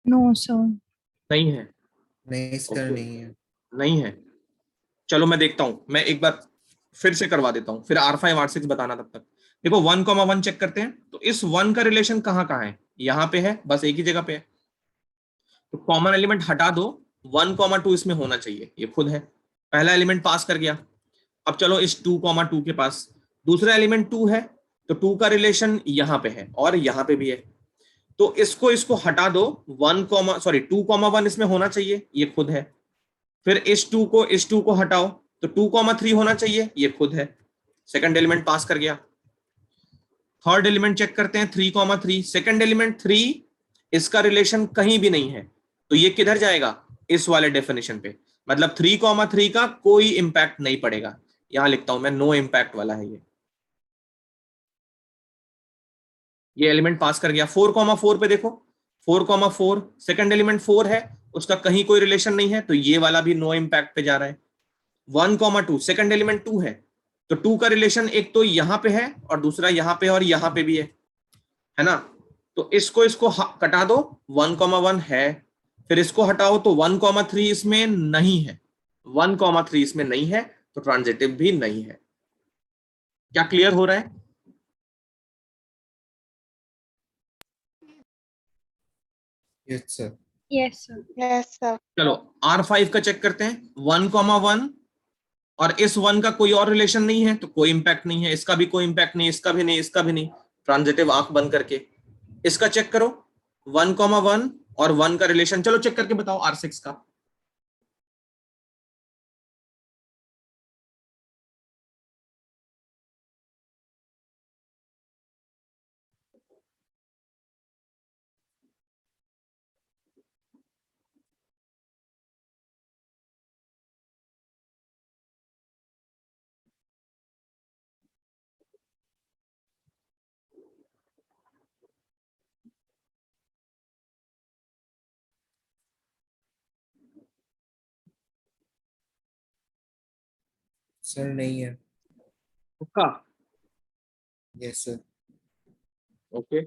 No, sir. नहीं है? नहीं सर, Okay. नहीं है। नहीं है, चलो मैं देखता हूं, मैं एक बार फिर से करवा देता हूं, फिर R5, R6 बताना तब तक। देखो 1,1 चेक करते हैं, तो इस 1 का रिलेशन कहां कहां है, यहां पे है, बस एक ही जगह पे है, तो कॉमन एलिमेंट हटा दो, 1,2 इसमें होना चाहिए, ये खुद है, पहला एलिमेंट पास कर गया। अब चलो इस 2,2 के पास दूसरा एलिमेंट 2 है, तो 2 का रिलेशन यहाँ पे है और यहाँ पे भी है, तो इसको हटा दो, 2,1 इसमें होना चाहिए, ये खुद है। फिर इस 2 को हटाओ तो 2,3 होना चाहिए, ये खुद है, सेकंड एलिमेंट पास कर गया। थर्ड एलिमेंट चेक करते हैं 3,3, सेकंड एलिमेंट 3, इसका रिलेशन कहीं भी नहीं है, तो ये किधर जाएगा, इस वाले डेफिनेशन पे, मतलब 3,3 का कोई इंपैक्ट नहीं पड़ेगा, यहां लिखता हूं मैं, नो इंपैक्ट वाला है ये एलिमेंट पास कर गया। 4,4 पे देखो, 4,4 सेकंड एलिमेंट 4 है, उसका कहीं कोई रिलेशन नहीं है, तो ये वाला भी नो इंपैक्ट पे जा रहा है। 1,2 सेकंड एलिमेंट 2 है, तो 2 का रिलेशन एक तो यहां पे है और दूसरा यहां पे और यहां पे भी है ना, तो इसको कटा दो, 1,1 है, फिर इसको हटाओ तो 1,3 इसमें नहीं है, 1,3 इसमें नहीं है, तो ट्रांजिटिव भी नहीं है। क्या क्लियर हो रहा है? Yes sir. Yes, sir. Yes sir. चलो R5 का चेक करते हैं, 1,1 और इस 1 का कोई और रिलेशन नहीं है, तो कोई इंपैक्ट नहीं है, इसका भी कोई इंपैक्ट नहीं, इसका भी नहीं, इसका भी नहीं, ट्रांजिटिव आंख बंद करके। इसका चेक करो, 1,1 और 1 का रिलेशन, चलो चेक करके बताओ R6 का। सर नहीं है। पक्का? Yes sir. ओके,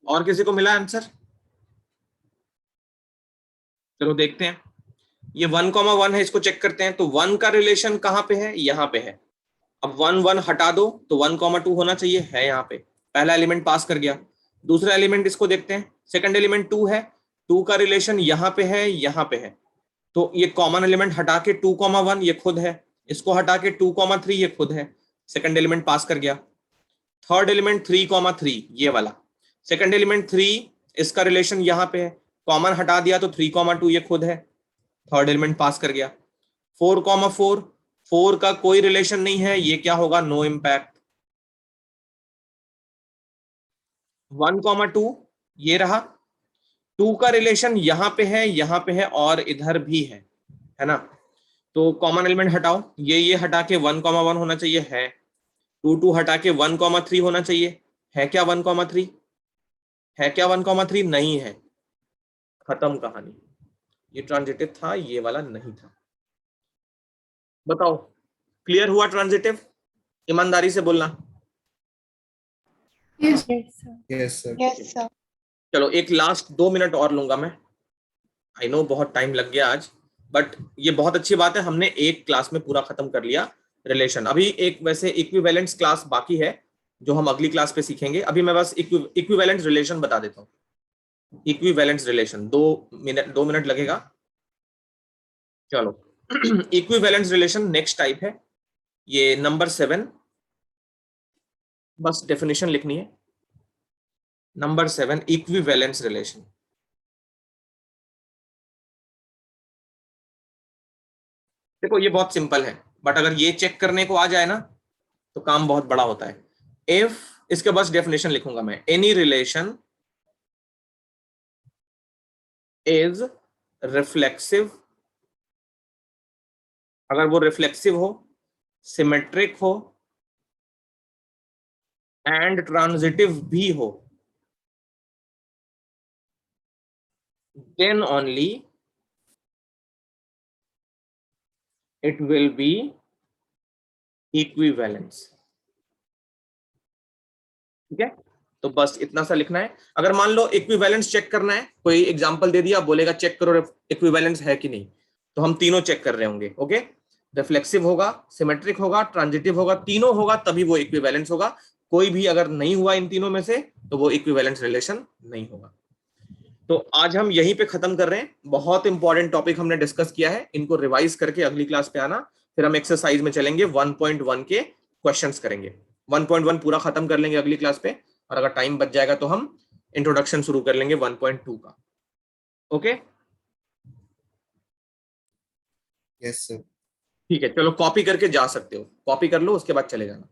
और किसी को मिला आंसर? चलो देखते हैं, ये 1,1 है, इसको चेक करते हैं, तो 1 का रिलेशन कहां पे है, यहां पे है। अब 1,1 हटा दो तो 1,2 होना चाहिए, है यहाँ पे, पहला एलिमेंट पास कर गया। दूसरा एलिमेंट इसको देखते हैं, सेकंड एलिमेंट 2 है, 2 का रिलेशन यहाँ पे है, यहाँ पे है, तो ये कॉमन एलिमेंट हटा के 2,1 ये खुद है, इसको हटा के 2,3 ये खुद है, सेकंड एलिमेंट पास कर गया। थर्ड एलिमेंट 3,3 ये वाला, सेकंड एलिमेंट 3, इसका रिलेशन यहाँ पे है, कॉमन हटा दिया तो 3,2 ये खुद है, थर्ड एलिमेंट पास कर गया। 4,4, 4 का कोई रिलेशन नहीं है, ये क्या होगा, नो इम्पैक्ट। 1,2 ये रहा, 2 का रिलेशन यहाँ पे है, यहाँ पे है और इधर भी है ना, तो कॉमन एलिमेंट हटाओ, ये हटा के 1,1 होना चाहिए, है, 2 हटा के 1,3 होना चाहिए, है क्या 1,3, है क्या 1,3, नहीं है, खत्म कहानी, ये ट्रांजिटिव था, ये वाला नहीं था। बताओ क्लियर हुआ ट्रांजिटिव? ईमानदारी से बोलना। Yes, sir. Yes sir. Yes sir. चलो एक लास्ट 2 मिनट और लूंगा मैं, आई नो बहुत टाइम लग गया आज, बट ये बहुत अच्छी बात है, हमने एक क्लास में पूरा खत्म कर लिया रिलेशन। अभी एक वैसे इक्विवेलेंस क्लास बाकी है जो हम अगली क्लास पे सीखेंगे, अभी मैं बस इक्विवेलेंस रिलेशन बता देता हूँ। इक्विवेलेंस रिलेशन 2 मिनट लगेगा। चलो इक्विवेलेंस रिलेशन नेक्स्ट टाइप है, ये नंबर 7, बस डेफिनेशन लिखनी है। Number 7 equivalence relation. देखो ये बहुत सिंपल है, बट अगर ये चेक करने को आ जाए ना तो काम बहुत बड़ा होता है। इफ, इसके बस डेफिनेशन लिखूंगा मैं, एनी रिलेशन इज रिफ्लेक्सिव, अगर वो रिफ्लेक्सिव हो, सिमेट्रिक हो एंड ट्रांजिटिव भी हो, then only it will be equivalence। ठीक है, तो बस इतना सा लिखना है। अगर मान लो इक्विवेलेंस चेक करना है, कोई एग्जांपल दे दिया, बोलेगा चेक करो इक्विवेलेंस है कि नहीं, तो हम तीनों चेक कर रहे होंगे। ओके, रिफ्लेक्सिव होगा, सिमेट्रिक होगा, ट्रांजिटिव होगा, तीनों होगा तभी वो इक्विवेलेंस होगा। कोई भी अगर नहीं हुआ इन तीनों में से तो वो इक्विवेलेंस रिलेशन नहीं होगा। तो आज हम यहीं पे खत्म कर रहे हैं। बहुत इंपॉर्टेंट टॉपिक हमने डिस्कस किया है, इनको रिवाइज करके अगली क्लास पे आना, फिर हम एक्सरसाइज में चलेंगे, 1.1 के क्वेश्चंस करेंगे। 1.1 पूरा खत्म कर लेंगे अगली क्लास पे, और अगर टाइम बच जाएगा तो हम इंट्रोडक्शन शुरू कर लेंगे 1.2 का। Okay, yes sir. ठीक है, चलो कॉपी करके जा सकते हो, कॉपी कर लो, उसके बाद चले जाना।